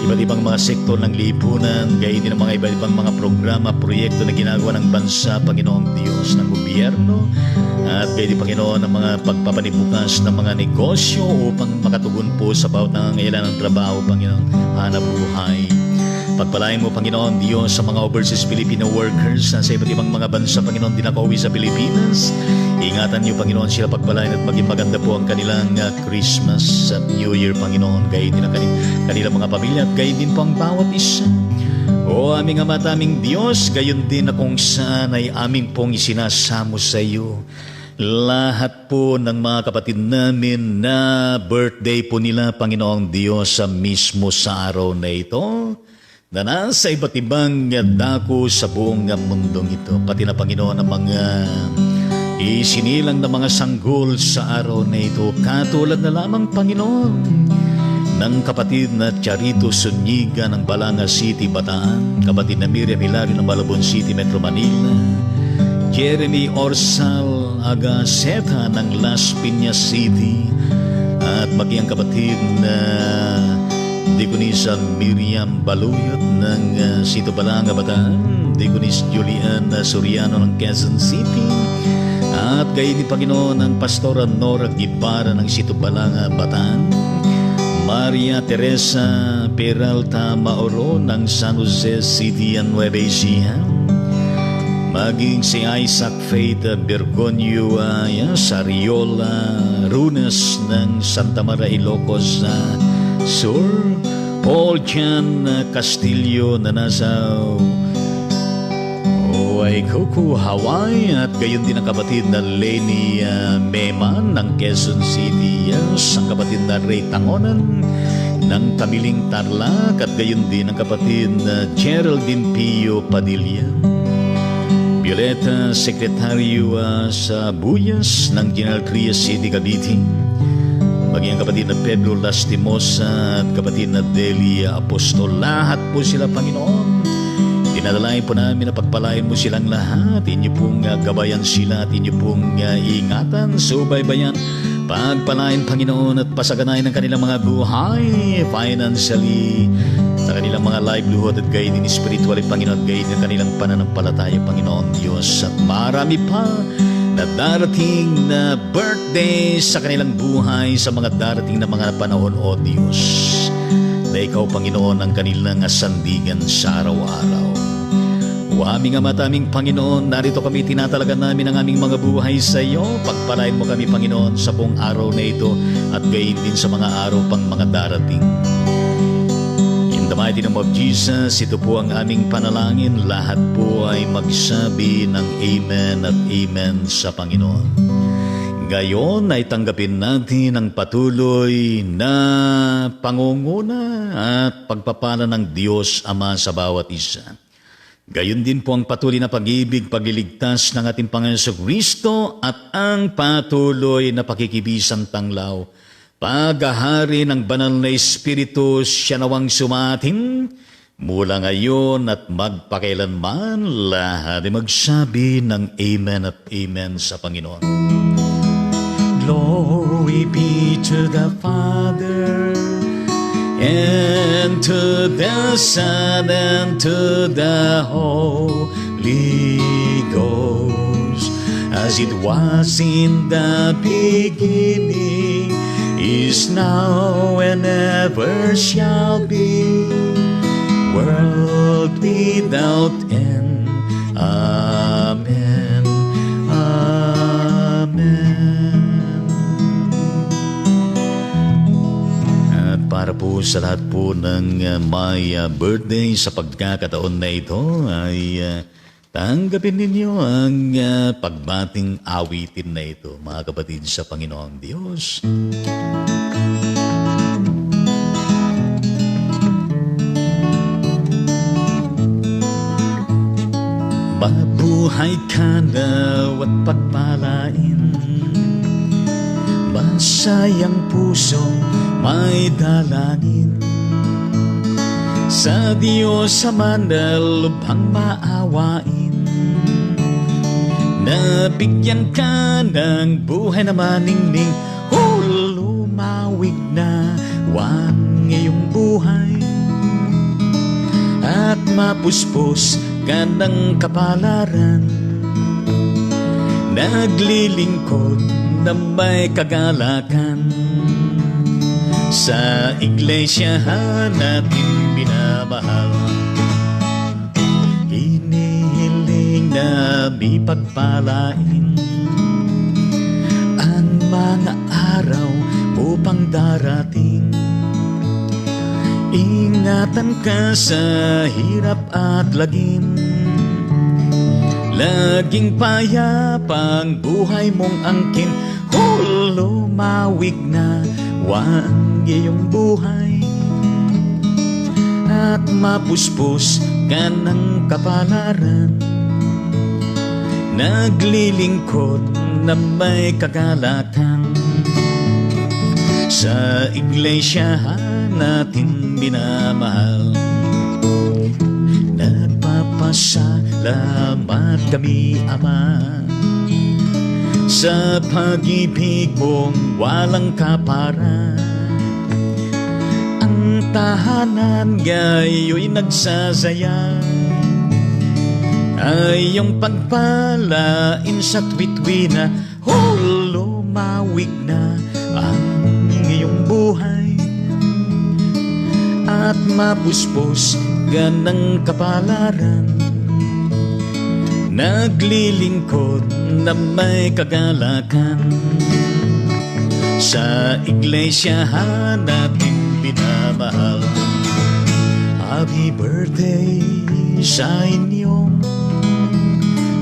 iba't ibang mga sektor ng lipunan, gayon din ang mga iba't ibang mga programa, proyekto na ginagawa ng bansa, Panginoong Diyos, ng gobyerno, at gayon din, Panginoon, ang mga pagpapanibukas ng mga negosyo upang makatugon po sa bawat nangangailangan ng trabaho, Panginoon, hanap buhay. Pagpalain mo, Panginoon Diyos, sa mga overseas Filipino workers na sa iba't ibang mga bansa, Panginoon, di nakauwi sa Pilipinas. Ingatan niyo, Panginoon, sila pagpalain at maging maganda po ang kanilang Christmas at New Year, Panginoon. Gayon din ang kanilang mga pamilya at gayon din po ang bawat isa. O aming Ama at aming Diyos, gayon din na kung saan ay aming pong isinasamo sa iyo lahat po ng mga kapatid namin na birthday po nila, Panginoong Diyos, sa mismo sa araw na ito, na nasa iba't ibang dako sa buong mundong ito. Pati na, Panginoon, ang mga isinilang na mga sanggol sa araw na ito. Katulad na lamang, Panginoon, ng kapatid na Charito Zuniga ng Balanga City, Bataan, kapatid na Miriam Hilario ng Malabon City, Metro Manila, Jeremy Orsal Agaseta ng Las Piñas City, at maging ang kapatid na Diaconisa Miriam Baluyot ng Sito Balanga, Bataan, Diaconis Julian Soriano ng Quezon City, at gayon din, Panginoon, ang Pastora Nora Gibara ng Sito Balanga, Bataan, Maria Teresa Peralta Mauro ng San Jose City and Nueva Ecija, maging si Isaac Faith Bergonio Sariola Runes ng Santa Maria, Ilocos Sur, Paul Jan Castillo na nasa Waikuku, Hawaii, at gayon din ang kapatid na Lenny Meman ng Quezon City, ang kapatid na Ray Tangonan ng Tamiling Tarlac, at gayon din ang kapatid na Geraldine Pio Padilla, Violeta Sekretaryo sa Buyas ng General Trias City, Cavite, maging ang kapatid na Pedro Lastimosa at kapatid na Delia Apostol. Lahat po sila, Panginoon, dinadalain po namin na pagpalain mo silang lahat. Inyo pong gabayan sila at inyo pong ingatan, subaybayan, pagpalain, Panginoon, at pasaganayin ang kanilang mga buhay financially, sa kanilang mga livelihood, at gayon din spiritually, Panginoon, at gayon din kanilang pananampalataya, Panginoon Diyos, at marami pa na darating na birthday sa kanilang buhay sa mga darating na mga panahon, O Diyos, na Ikaw, Panginoon, ang kanilang sandigan sa araw-araw. O aming Ama at aming Panginoon, narito kami, tinatalagan namin ang aming mga buhay sa iyo. Pagpalain mo kami, Panginoon, sa buong araw na ito at gayon din sa mga araw pang mga darating. In the mighty name of Jesus, ito po ang aming panalangin. Lahat po ay magsabi ng Amen at Amen sa Panginoon. Ngayon ay tanggapin natin ang patuloy na pangunguna at pagpapala ng Diyos Ama sa bawat isa. Gayon din po ang patuloy na pag-ibig, pagliligtas ng ating Panginoon Kristo at ang patuloy na pakikibisang tanglaw, paghahari ng banal na Espiritu, siya nawang sumatin mula ngayon at magpakailanman. Lahat ay magsabi ng Amen at Amen sa Panginoon. Glory be to the Father, and to the Son, and to the Holy Ghost, as it was in the beginning, is now, and ever shall be, world without end. Amen. Amen. At para po sa lahat po ng may birthday sa pagkakataon na ito ay tanggapin ninyo ang pagbating awitin na ito, mga kapatid sa Panginoong Diyos. Mabuhay ka daw at pagpalain, masayang pusong may dalangin, sa Diyos Ama na lubhang maawain, nabigyan ka ng buhay na maningning, lumawig na wang iyong buhay, at mapuspos ka ng kapalaran. Naglilingkod na may kagalakan sa iglesia natin binamahal. Hinihiling na mipagpalain ang mga araw upang darating. Ingatan ka sa hirap at lagim. Laging payapang buhay mong angkin. Lumawig na ang iyong buhay at mapuspos ka ng kapalaran. Naglilingkod na may kagalakan sa iglesia natin binamahal. Nagpapasalamat kami, Ama, sa pag-ibig mong walang kapara. Ang tahanan ngayo'y nagsasaya, ay iyong pagpalain sa tuwid-tuwina. Lumawig na ang iyong buhay at mapuspos ka ng kapalaran. Naglilingkod na may kagalakan sa iglesia natin binamahal. Happy birthday sa inyong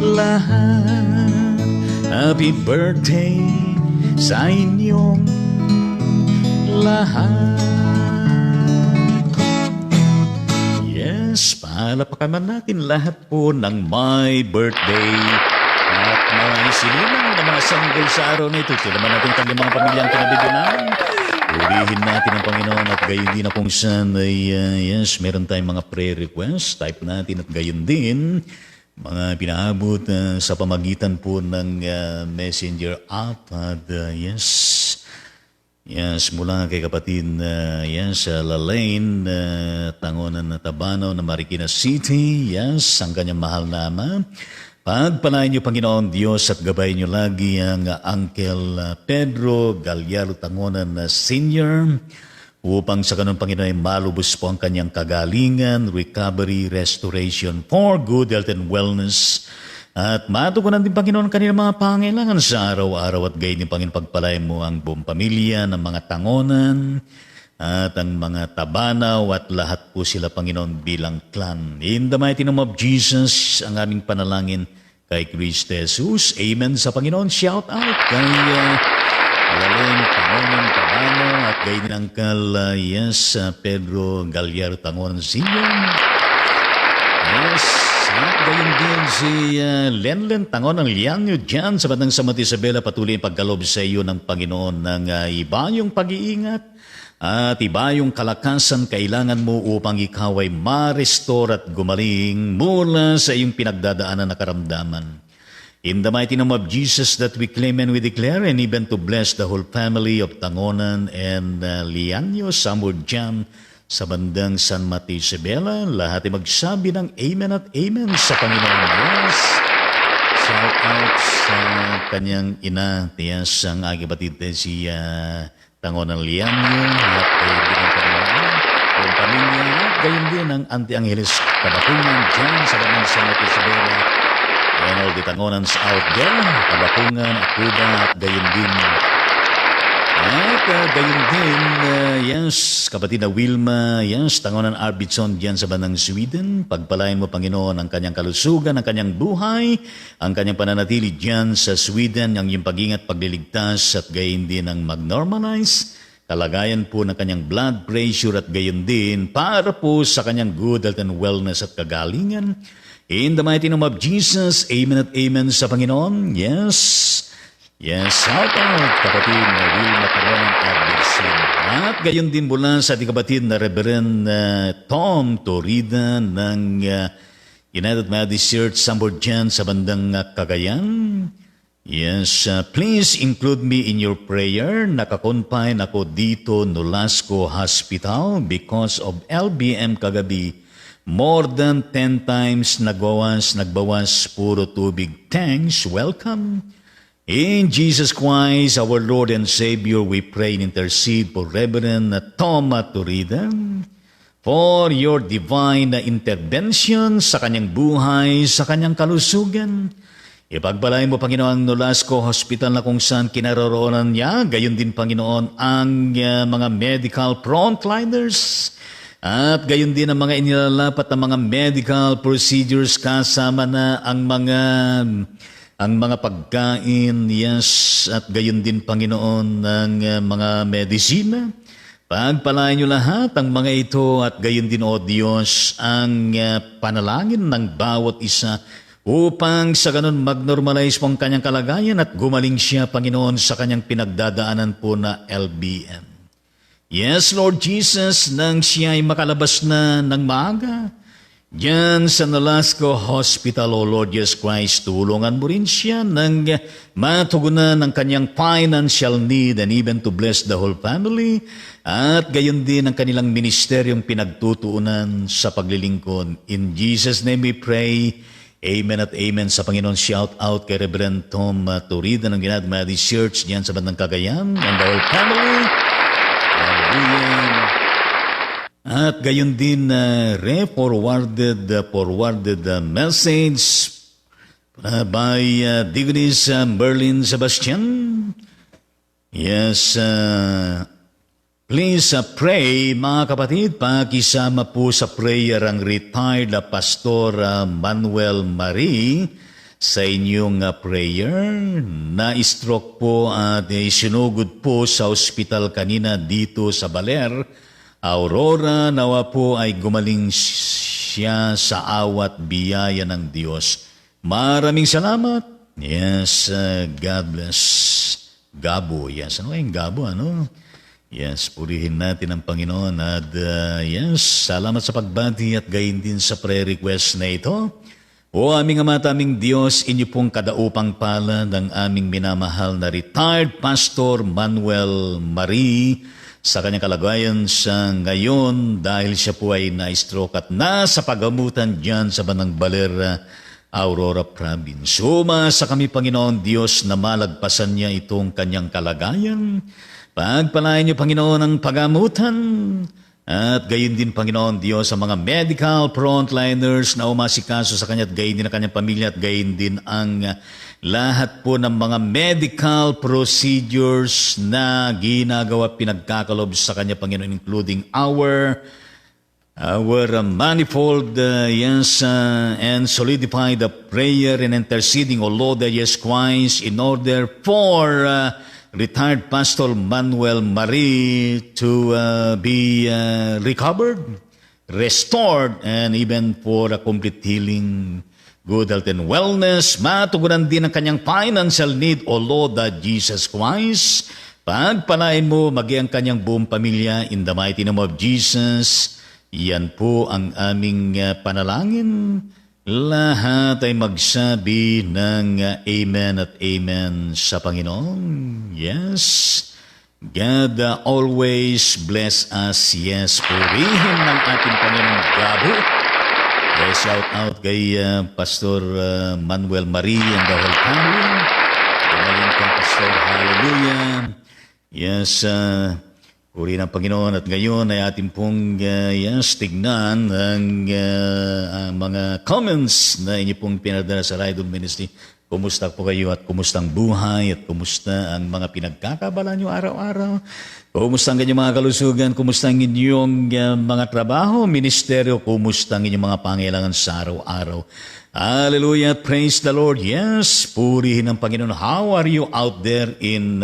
lahat. Happy birthday sa inyong lahat. Yes, palapakan natin lahat po ng my birthday at mga isilinang na mga sanggol sa araw na ito. Ito naman natin kanyang mga pamilyang kinabigunan. Purihin natin ang Panginoon at gayon din na kung saan ay yes, meron tayong mga prayer request. Type natin at gayon din mga pinaabot sa pamagitan po ng messenger app at yes, mula kay kapatid Lalaine Tangonan na Tabano na Marikina City. Yes, ang kanyang mahal na ama. Pagpalain niyo, Panginoon Diyos, at gabayin niyo lagi ang Uncle Pedro Galyaro Tangonan na Senior upang sa kanong Panginoon ay malubos po ang kanyang kagalingan, recovery, restoration for good health and wellness. At matugunan din, Panginoon, kanilang mga pangailangan sa araw-araw at gayon din, Panginoon, pagpalain mo ang buong pamilya ng mga Tangonan at ang mga Tabanaw at lahat po sila, Panginoon, bilang clan. In the mighty name of Jesus, ang aming panalangin kay Kristo Jesus. Amen sa Panginoon. Shout out kay Lalaine Tangonan Tabano at gayon din ang Pedro Galyaro Tangonan Senior. Yes. At gayon din si Lenlen Tangonan Lianyo dyan sa bandang Santa Isabela. Patuloy ang pagkalob sa iyo ng Panginoon ng iba yung pag-iingat at iba yung kalakasan kailangan mo upang ikaw ay ma-restore at gumaling mula sa iyong pinagdadaanan na karamdaman. In the mighty name of Jesus that we claim and we declare, and even to bless the whole family of Tangonan and Lianyo Samud dyan sa bandang San Mateo Isabela, lahat ay magsabi ng Amen at Amen sa Panginoon. Yes. Shout out sa kanyang ina, tiyas ang aking batid si Tangonan Lianyo at kayo din ang Panginoon, ang pamilya at gayon din ang Auntie Angeles Kabakungan dyan sa bandang San Mateo Isabela and all the Tangonans out there, Kabakungan, Akuba at gayon din. At gayon din, yes, kapatid na Wilma, yes, Tangonan Arvidsson diyan sa bandang Sweden. Pagpalain mo, Panginoon, ang kanyang kalusugan, ang kanyang buhay, ang kanyang pananatili diyan sa Sweden, ang iyong pag-ingat, pagliligtas at gayon din ang mag-normalize. Kalagayan po ng kanyang blood pressure at gayon din para po sa kanyang good health and wellness at kagalingan. In the mighty name of Jesus, Amen at Amen sa Panginoon. Yes. Yes, shout out kapatid na Wilma Tangonan Arvidsson. At gayon din mula sa ating kapatid na Reverend Tom Torida ng United Methodist Church Samborjan sa bandang Cagayan. Yes, please include me in your prayer. Nakakonfine ako dito Nolasco Hospital because of LBM kagabi. More than 10 times nagbawas, puro tubig. Thanks, welcome. In Jesus Christ, our Lord and Savior, we pray and intercede for Reverend Tom Maturidan for your divine intervention sa kanyang buhay, sa kanyang kalusugan. Ipagpalain mo, Panginoon, ang Nolasco Hospital na kung saan kinaroroonan niya, gayon din, Panginoon, ang mga medical frontliners. At gayon din ang mga inilalapat ng mga medical procedures kasama na ang mga pagkain, yes, at gayon din, Panginoon, ng mga medisina. Pagpalain niyo lahat ang mga ito at gayon din, O Diyos, ang panalangin ng bawat isa upang sa ganun mag-normalize po ang kanyang kalagayan at gumaling siya, Panginoon, sa kanyang pinagdadaanan po na LBM. Yes, Lord Jesus, nang siya ay makalabas na ng maaga, diyan sa Nolasco Hospital, O Lord Jesus Christ, tulungan mo rin siya nang matugunan ang kanyang financial need and even to bless the whole family at gayon din ang kanilang ministeryong pinagtutuunan sa paglilingkod. In Jesus' name we pray, amen at amen. Sa Panginoon, shout out kay Reverend Tom Maturidan ng Ginad Methodist Church diyan sa bandang Cagayan and the whole family. Hallelujah. At gayon din forwarded message by Dignus Merlin Sebastian. Yes, please pray, mga kapatid, pakisama po sa prayer ang retired Pastor Manuel Marie sa inyong prayer. Na-stroke po at sinugod po sa ospital kanina dito sa Baler, Aurora. Nawa po ay gumaling siya sa awat biyaya ng Diyos. Maraming salamat. Yes, God bless. Gabo, yes. Ano yung Gabo, ano? Yes, purihin natin ang Panginoon. At yes, salamat sa pagbati at gayon din sa prayer request na ito. O aming Ama at aming Diyos, inyo pong kadaupang pala ng aming minamahal na retired Pastor Manuel Marie sa kanyang kalagayan sa ngayon dahil siya po ay na-stroke at nasa pagamutan dyan sa Bandang Baler, Aurora Province. Umasa kami, Panginoon Diyos, na malagpasan niya itong kanyang kalagayan. Pagpalain niyo, Panginoon, ang pagamutan. At gayon din, Panginoon Diyos, sa mga medical frontliners na umasikaso sa kanya at gayon din ang kanyang pamilya at gayon din ang lahat po ng mga medical procedures na ginagawa pinagkakalob sa kanya, Panginoon, including our manifold, and solidify the prayer and interceding, O Lord, Jesus Christ, in order for retired Pastor Manuel Marie to be recovered, restored, and even for a complete healing, good health and wellness. Matugunan din ang kanyang financial need, O Lord Jesus Christ. Pagpalain mo, maging ang kanyang buong pamilya in the mighty name of Jesus. Yan po ang aming panalangin. Lahat ay magsabi ng amen at amen sa Panginoon. Yes. God always bless us. Yes. Purihin ng ating Panginoon Gabo. Yes, shout out kay Pastor Manuel Marie and the whole family. Galing ka, Pastor. Hallelujah. Yes, puri ng Panginoon at ngayon ay ating pong tignan ang mga comments na inyo pong pinadala sa Idol Ministry. Kumusta po kayo at kumusta ang buhay at kumusta ang mga pinagkakabala nyo araw-araw? Kumusta ang inyong mga kalusugan? Kumusta ang inyong mga trabaho, ministeryo? Kumusta ang inyong mga pangailangan sa araw-araw? Hallelujah! Praise the Lord! Yes, purihin ng Panginoon. How are you out there in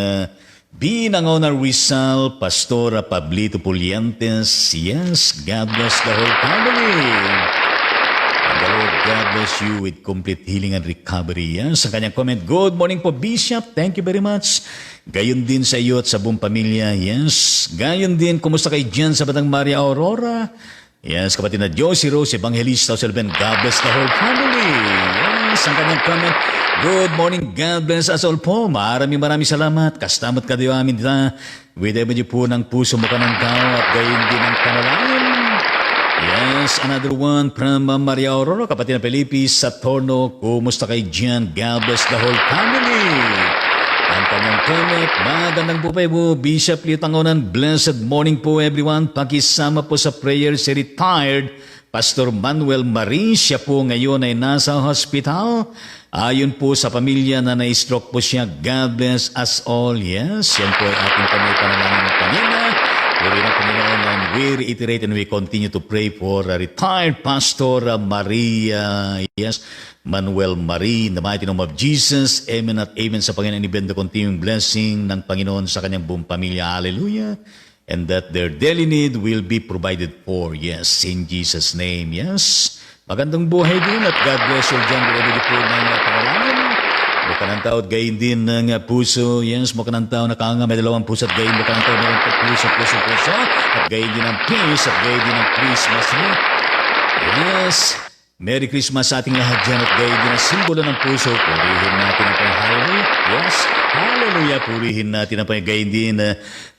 Binangonan, Rizal, Pastora Pablito Pulientes? Yes, God bless the whole family. And the Lord God bless you with complete healing and recovery. Yes, sa kanyang comment, good morning po, Bishop. Thank you very much. Gayon din sa iyo at sa buong pamilya. Yes, gayon din. Kumusta kayo dyan sa Batang Maria Aurora? Yes, kapatid na Josie Rose, Evangelista, Selben, God bless the whole family. Yes, ang kanyang comment, good morning, God bless us all po. Maraming salamat. Kastamat ka diyo amin dita. With every po ng puso mo ka ng tao at gayon din ang panalangin. Yes, another one from Maria Aurora, kapatid na Felipe sa Torno. Kumusta kay Jan? God bless the whole family. Ang kanyang comment, magandang buhay po, Bishop Leo Tangonan. Blessed morning po everyone. Pakisama po sa prayer si retired Pastor Manuel Marin. Siya po ngayon ay nasa hospital. Ayon po sa pamilya na na-stroke po siya. God bless us all. Yes, yan po ay ating kamay panalangin kanina. Puri ng Panginoon, and we reiterate and we continue to pray for retired Pastor Maria, Manuel Marie, in the mighty name of Jesus. Amen at amen sa Panginoon. Ibig the continuing blessing ng Panginoon sa kanyang buong pamilya. Hallelujah. And that their daily need will be provided for. Yes, in Jesus' name. Yes. Magandang buhay din at God bless you dyan. Wherever po ng panalangin. Mukha ng tao at gayon din ng puso. Yes, mukha ng tao nakanga. May dalawang puso at gayon. Mukha ng tao meron puso. At gayon din ng peace at gayon din ng Christmas. Yes. Merry Christmas sa ating lahat dyan at gayon din ang simbolo ng puso. Purihin natin ang Hallelujah. Yes. Hallelujah. Purihin natin ang gayon din.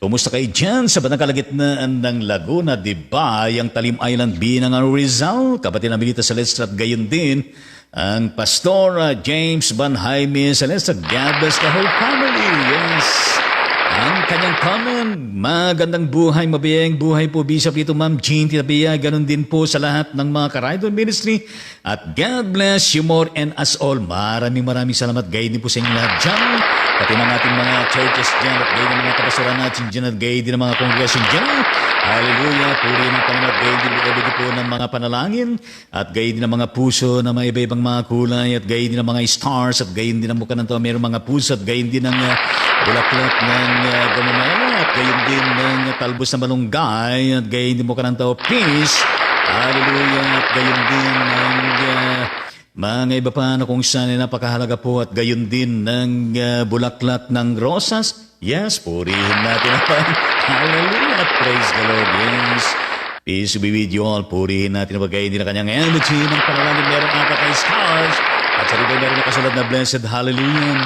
Kumusta kayo dyan sa batang kalagitnaan ng Laguna? Diba? Yung Talim Island bilang ang Rizal. Kapatid na Milita Celeste at gayon din ang Pastor James Van Jaime Celeste. God bless the whole family. Yes. Ang kanyang comment, magandang buhay, mabiyayang buhay po, Bishop dito, Ma'am Jean Tabia. Ganon din po sa lahat ng mga Karaydon Ministry. At God bless you more and us all. Maraming salamat. Gayon din po sa inyo lahat dyan. Pati ng ating mga churches dyan at gayon ng mga kapasuran natin dyan at gayon din ng mga congregation dyan. Hallelujah. Puri ng Panginoon at gayon din po ng mga panalangin at gayon din ng mga puso na may iba-ibang mga kulay at gayon din ng mga stars at gayon din ng mukha ng tao mayroong mga puso at gayon din ng bulaklak ng gamamala at gayon din ng talbos na malunggay at gayon din mukha ng tao peace. Hallelujah. At gayon din ng mga iba pa na kung saan ay napakahalaga po at gayon din ng bulaklak ng rosas. Yes, purihin natin ang hallelujah. Praise the Lord. Yes. Peace be with you all. Purihin natin ang gayon din ang kanyang energy ng panalangin. Meron apat na stars at sa rito meron nakasulat na blessed hallelujah.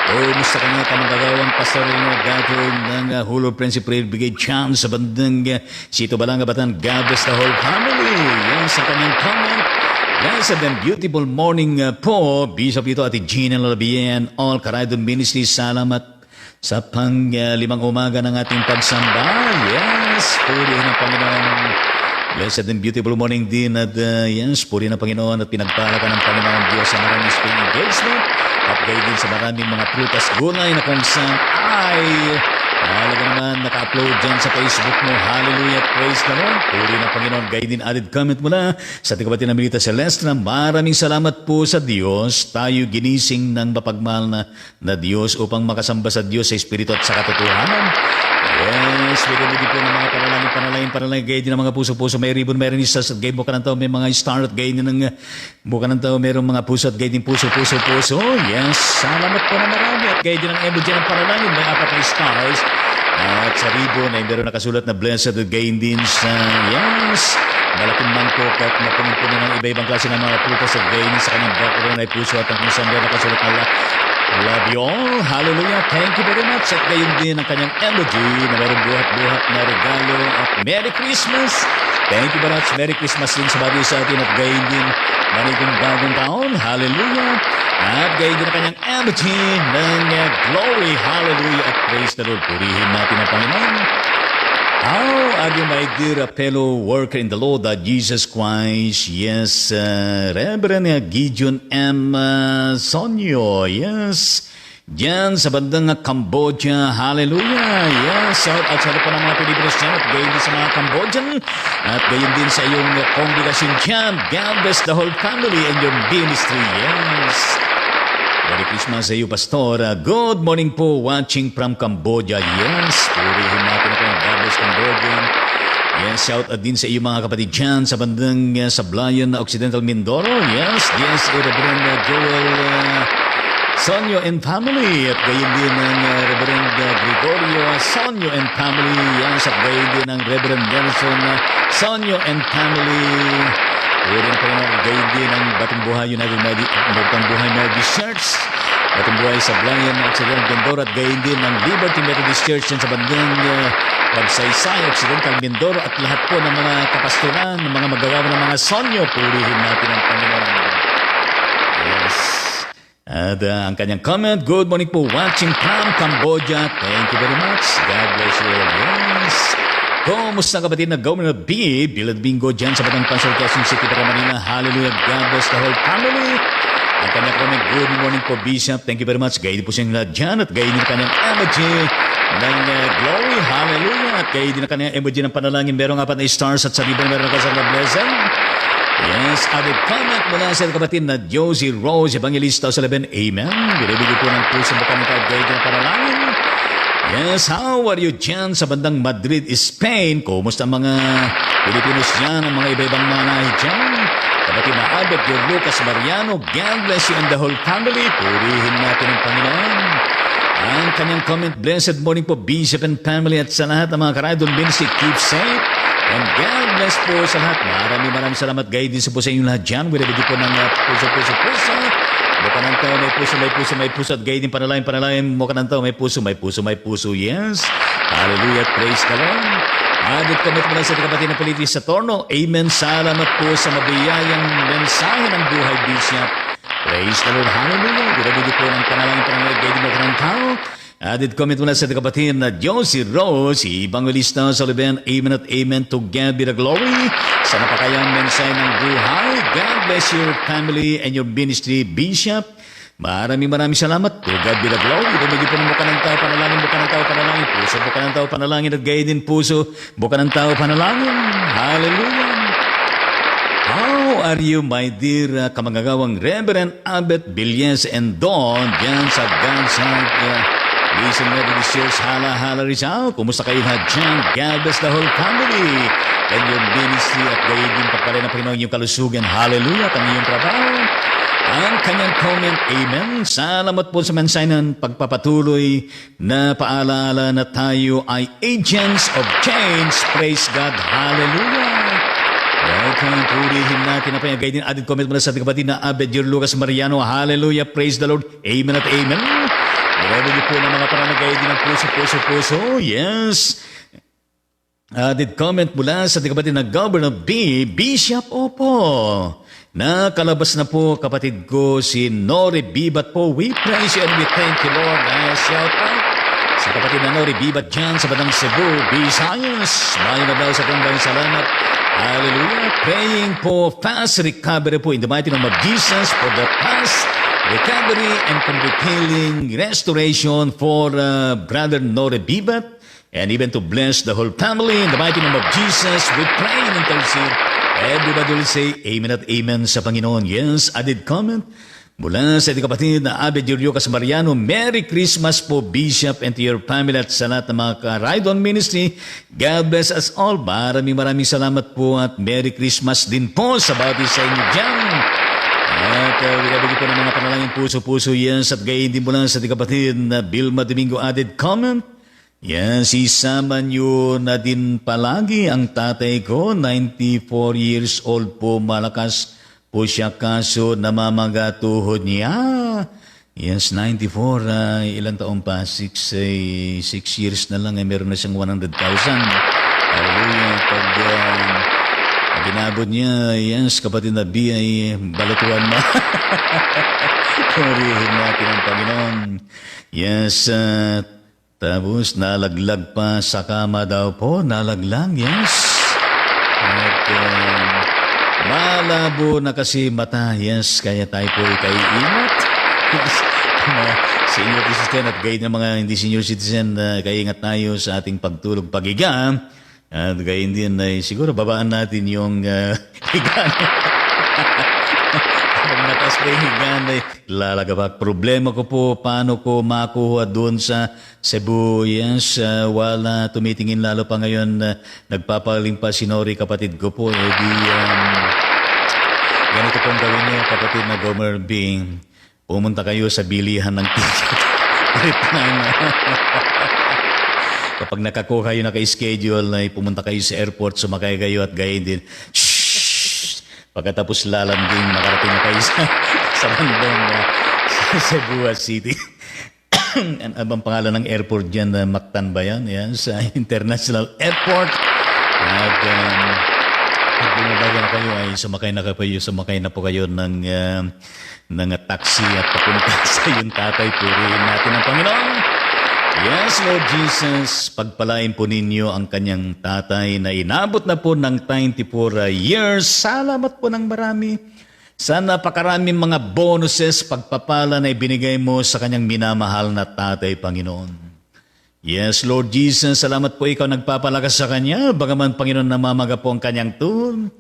Musta ka nga kamagagawang pastor na gatong ng Hulo Friendship Prayer Brigade Cham sa bandang Sito Balanga Batan. God bless the whole family. Yan sa kanyang comment. Yes, and then beautiful morning po, Bishop dito at Gina Lalabian, all Karaydon Ministry. Salamat sa pang-limang umaga ng ating pagsamba. Yes, purihin ang Panginoon. Blessed and beautiful morning din at yes, purihin ang Panginoon at pinagpalakan ng Panginoon Diyos sa maraming spring engagement at gayon din sa maraming mga prutas gulay na kung saan ay talaga naman naka-upload dyan sa Facebook mo. Hallelujah, praise the Lord. Puri ng Panginoon. Gayon din added comment mula sa ating kapatid na Milita Celeste na maraming salamat po sa Diyos. Tayo ginising ng mapagmahal na Diyos upang makasamba sa Diyos sa Espiritu at sa katotohanan. Yes, we din po ng mga panalangin, gayon din ng mga puso-puso. May ribbon, may renistas at gayon mo ka ng tao, may mga star at gayon din ng buka ng tao, mayroong mga puso at gayon din puso. Yes, salamat po na marami at gayon din ang emoji ng panalangin, may apat na stars. At sa ribbon ay meron nakasulat na blessed at gayon din sa, yes, malaking mangkok at napunong-puno ng iba-ibang klase ng mga prutas at gayon din sa kanyang background ay puso at ang isang meron nakasulat na love you all. Hallelujah. Thank you very much. At gayon din ang kanyang emoji na mayroong buhat-buhat na regalo at Merry Christmas. Thank you very much. Merry Christmas din sa bagay sa atin at gayon din manigong bagong taon. Hallelujah. At gayon din ang kanyang emoji ng glory. Hallelujah. At praise the Lord. Purihin natin ang Panginoon. How are you, my dear fellow worker in the Lord, Jesus Christ? Yes, Reverend Gideon M. Sonyo. Yes. Diyan sa bandang Cambodia. Hallelujah. Yes. At sa pa ng mga Pilipinas dyan at gayon din sa mga Cambodian at gayon din sa iyong congregation dyan. God bless the whole family and your ministry. Yes. Merry Christmas sa iyo, Pastor. Good morning po, watching from Cambodia. Yes, purihin natin ito ng God bless Cambodia. Yes, shout out din sa iyo mga kapatid dyan sa bandang Sablayan na Occidental Mindoro. Yes, Reverend Joel Sonyo and family. At gayon din ng Reverend Gregorio Sonyo and family. Yes, at gayon din ng Reverend Nelson Sonyo and family. Puri na Panginoon, gayon din ang Batang Buhay United Batang Buhay Church. Patumbuhay sa Blayan Occidental Mindoro at gayon din ng Liberty Methodist Church sa bandang Magsaysay, Occidental Mindoro at lahat po ng mga kapastoran, ng mga magagawa ng mga sonyo. Purihin natin ang Panginoon. Yes. At ang kanyang comment, good morning po, watching from Cambodia. Thank you very much. God bless you all. Yes. Kumusta kapatid na Governor B? Bilad Bingo dyan sa Batang Pansol, Quezon City, para Manila. Hallelujah. God bless the whole family. Ang kanyang comment, good morning po, Bishop. Thank you very much. Gaya din po siyang lahat dyan at gaya din ang kanyang emoji ng glory. Hallelujah. At gaya din ang kanyang emoji ng panalangin. Merong 4 na stars at sa ribang meron ka sa blessing. Yes, added comment mula sa kapatid na Josie Rose, Evangelista sa 11. Amen. Binibigay po ng puso mo kami at gaya din ang panalangin. Yes, how are you dyan sa bandang Madrid, Spain? Kumusta mga Pilipinos dyan, ang mga iba-ibang manahe dyan? Kapatid na Albert, your Lucas Mariano, God bless you and the whole family. Purihin natin ang Panginoon. Ang kanyang comment, blessed morning po, Bishop and family at sa lahat ng mga karaydol ministry, keep safe. And God bless po sa lahat. Maraming salamat. Gaya din po sa inyong lahat dyan. Winabigay po ng puso. Buka ng tao, may puso. At gaya din panalangin. Buka ng tao, may puso. Yes. Hallelujah. Praise the Lord. Added comment mula sa kapatid na Politis sa Torno. Amen. Salamat po sa mabiyayang mensahe ng buhay, Bishop. Praise the Lord. Hallelujah. Winabigay po ng panalangin. Gaya din buka ng tao. Added comment mula sa kapatid na Josie Rose, Evangelista sa 11. Amen at amen. To God be the glory. Sa napakayang mensahe ng buhay. God bless your family and your ministry, Bishop. Maraming salamat. To God be the glory. Tumigil po ng buka ng tao, panalangin, buka ng tao, panalangin. Puso, buka ng tao, panalangin. At gaya din puso, buka ng tao, panalangin. Hallelujah. How are you, my dear kamangagawang Reverend Albert Villas and Dawn dyan sa God's Heart Vision Methodist Church, Hala Rizal. Kumusta kayo lahat dyan? God bless the whole family and your ministry at gaya din pagpalay ng Panginoon yung kalusugan. Hallelujah. At ang iyong trabaho. Ang kanyang comment, amen. Salamat po sa mensahe ng pagpapatuloy na paalaala na tayo ay agents of change. Praise God. Hallelujah. Welcome. Purihin natin na gaya din added comment mula sa ating kapatid na Abed Lucas Mariano. Hallelujah. Praise the Lord. Amen at amen. Grabe niyo po ng mga pananagay din ng puso. Yes. Added comment mula sa ating kapatid na Governor B. Bishop, opo. Nakalabas na po kapatid ko si Nori Bibat po. We praise you and we thank you, Lord. Shout out sa kapatid na Nori Bibat dyan sa Batang Cebu, Visayas. Mayo na daw sa kundang salamat. Hallelujah. Praying po fast recovery po in the mighty name of Jesus for the past recovery and complete healing, restoration for Brother Nore Bibat, and even to bless the whole family in the mighty name of Jesus. We pray and intercede. Everybody will say amen at amen sa Panginoon. Yes, added comment mula sa ating kapatid na Abed Lucas Mariano. Merry Christmas po, Bishop, and to your family at sa lahat ng mga ka-Ride On Ministry. God bless us all. Maraming salamat po at Merry Christmas din po sa bawat isa inyo dyan. At winabigay po ng mga panalangin puso. Yes, at gayon din mula sa ating kapatid na Vilma Domingo added comment. Yes, isama nyo na din palagi ang tatay ko, 94 years old po, malakas po siya kaso namamagatuhod niya. Yes, 94, ilang taon pa? 6 years na lang, meron na siyang 100,000. Hallelujah, pag ginabot niya, yes, kapatid na B ay balatuan na. Purihin natin ang Panginoon. Yes, tapos nalaglag pa sa kama daw po. Nalaglag, yes. At malabo na kasi mata, yes, kaya tayo po ikay ingat. Yes, senior citizen at gaya ng mga hindi senior citizen, kaya ingat tayo sa ating pagtulog, pagiga. At gayon din ay siguro babaan natin yung higaan. Pag natas pa yung higaan ay lalagabak. Problema ko po, paano ko makuha doon sa Cebu. Yes, wala tumitingin lalo pa ngayon. Nagpapaling pa si Nori, kapatid ko po. Ganito pong gawin niyo, kapatid na Gomer Bing. Pumunta kayo sa bilihan ng ticket. Kapag nakakuha kayo, naka-schedule, ay pumunta kayo sa airport, sumakay kayo at gayon din. Shhh! Pagkatapos lalanding, makarating na kayo sa bandang Cebu City. Ano bang pangalan ng airport dyan? Mactan ba yan? Yan, sa International Airport. At pag bumabaga na kayo ay sumakay na po kayo ng taxi at papunta sa iyong tatay. Purihin natin ang Panginoon. Yes, Lord Jesus, pagpalain po ninyo ang kanyang tatay na inabot na po ng 94 years. Salamat po ng marami sa napakaraming mga bonuses, pagpapala na ibinigay mo sa kanyang minamahal na tatay, Panginoon. Yes, Lord Jesus, salamat po ikaw nagpapalakas sa kanya, bagaman Panginoon namamaga po ang kanyang tuhod.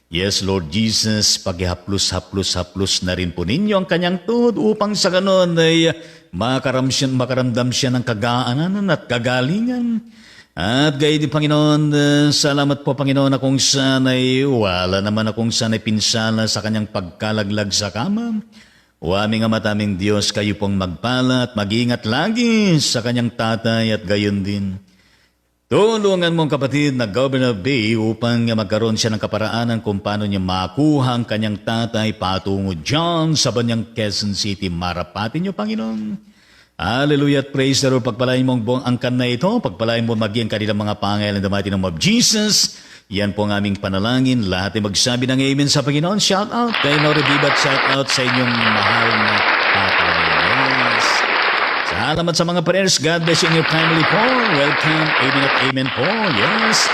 Yes, Lord Jesus, paghihaplos-haplos na rin po ninyo ang kanyang tuhod upang sa ganon ay makaramdam siya ng kagaanan at kagalingan. At gayon din, Panginoon, salamat po, Panginoon, na kung saan ay wala naman akong saan ay pinsala sa kanyang pagkalaglag sa kama. O aming Ama at aming Diyos, kayo pong magpala at mag-iingat lagi sa kanyang tatay at gayon din. Tulungan mong kapatid na Governor Bay upang magkaroon siya ng kaparaanan kung paano niya makuha ang kanyang tatay patungo dyan sa banyang Quezon City. Marapatin niyo, Panginoon. Hallelujah at praise the Lord. Pagpalain mong buong angkan na ito. Pagpalain mo maging kanilang mga pangailan in the mighty name of Jesus. Yan po ang aming panalangin. Lahat ay magsabi ng amen sa Panginoon. Shout out kay Nori Bibat. Shout out sa inyong mahal na tatay. Yes. Salamat sa mga prayers. God bless you and your family po. Welcome. Amen at amen po. Yes.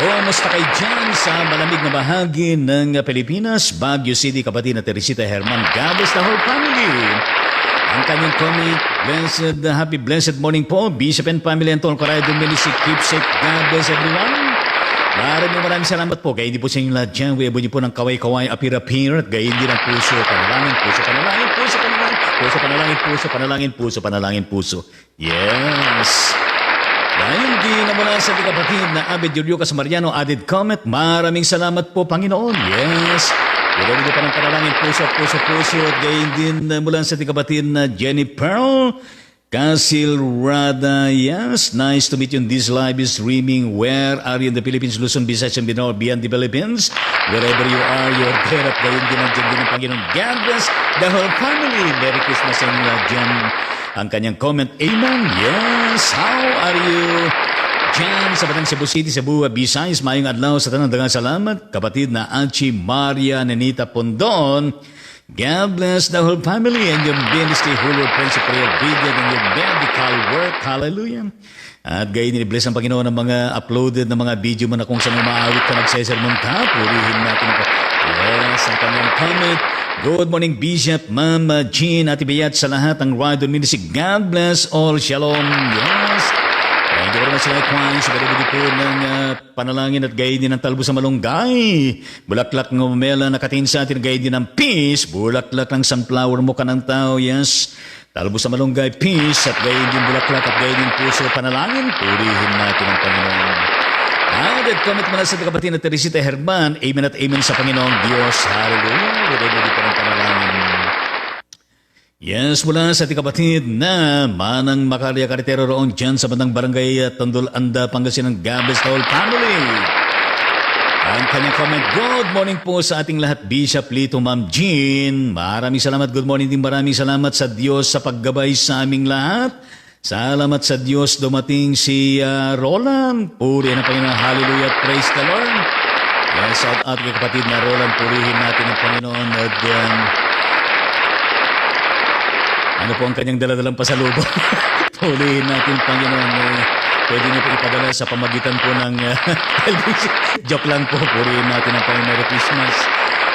Kumusta kayo dyan sa malamig na bahagi ng Pilipinas? Baguio City, kapatid na Teresita Herman. God bless the whole family. Ang kanyang comment, happy blessed morning po. Bishop and family and Tol Coray Dominici. Keep safe. God bless everyone. Maraming salamat po. Gayon din po sa inyo lahat dyan. Webo niyo po ng kaway-kaway, apir-apir. At gayon din ang puso, panalangin, puso, panalangin, puso, panalangin, puso, panalangin, puso, panalangin, puso, panalangin, puso. Yes. Gayon din na mula sa ating kapatid na Abed Juliocas Mariano, added comment. Maraming salamat po, Panginoon. Yes. Gayon din po ng panalangin, puso, puso, puso. At gayon din mula sa ating kapatid na Jenny Pearl Casil Rada, yes, nice to meet you in this live streaming. Where are you in the Philippines, Luzon, Visayas, and beyond the Philippines? Wherever you are, you're there at gayon din ng Panginoon. God bless the whole family. Merry Christmas sa inyo dyan. Ang kanyang comment, amen. Yes, how are you? Dyan sa Batang Cebu City, Cebu, Visayas, mayong adlaw sa tanang dagang salamat. Kapatid na Archie Maria Nenita Pondon. God bless the whole family and your ministry, Hulu, Prince of Prayer, Video, and your medical work. Hallelujah. At gayon bless ang Panginoon ng mga uploaded na mga video mo na kung saan umaawit ka, nagsesermon ka. Purihin natin ito. Yes, ang kanyang comment. Good morning, Bishop, Mama Jean, Ate Bayat, sa lahat ng Radio Ministry. God bless all. Shalom. Yes. Thank you very much, likewise. Baribidi po ng panalangin at gayon din ng talbo sa malunggay. Bulaklak ng umela nakatingin sa atin, gayon din ng peace. Bulaklak ng sunflower mo ka ng tao, yes. Talbo sa malunggay, peace. At gayon din bulaklak at gayon din puso, panalangin. Purihin natin ang Panginoon. Added comment mula sa kapatid na Teresita Herman. Amen at amen sa Panginoong Diyos. Hallelujah. Baribidi po ng panalangin. Yes, mula sa ating kapatid na Manang Macarya Karitero roon dyan sa bandang barangay Tondol Anda, Pangasinan. God bless the whole family. Ang kanyang comment, good morning po sa ating lahat, Bishop Lito, Ma'am Jean. Maraming salamat, good morning din, maraming salamat sa Diyos sa paggabay sa aming lahat. Salamat sa Diyos, dumating si Roland. Puri na Panginoon, hallelujah, praise the Lord. Yes, at ating kapatid na Roland, purihin natin ang Panginoon at ano po ang kanyang daladalang pasalubong? Pulihin natin, Panginoon. Pwede niyo po ipadala sa pamagitan po ng television. Joke lang po. Pulihin natin ang Panginoon. Merry Christmas.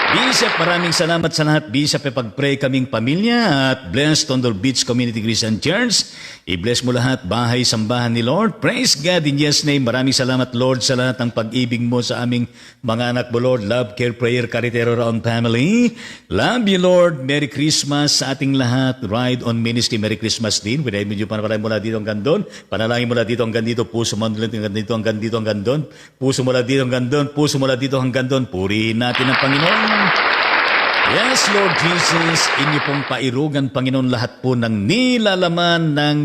Bishop, maraming salamat sa lahat. Bishop, pag-pray kaming pamilya at bless Tondol Beach Community Christian Church. I-bless mo lahat bahay sambahan ni Lord. Praise God in Jesus' name. Maraming salamat, Lord, sa lahat ng pag-ibig mo sa aming mga anak mo, Lord. Love, care, prayer, Karitero Round Family. Love you, Lord. Merry Christmas sa ating lahat. Ride on Ministry. Merry Christmas din. Pwede medyo panalangin mula dito hanggang doon. Panalangin mula dito hanggang dito. Puso mo mula dito hanggang dito hanggang doon. Puso mula dito hanggang doon. Puso mula dito hanggang doon. Purihin natin ang Panginoon. Yes, Lord Jesus, inyo pong pairugan, Panginoon, lahat po ng nilalaman ng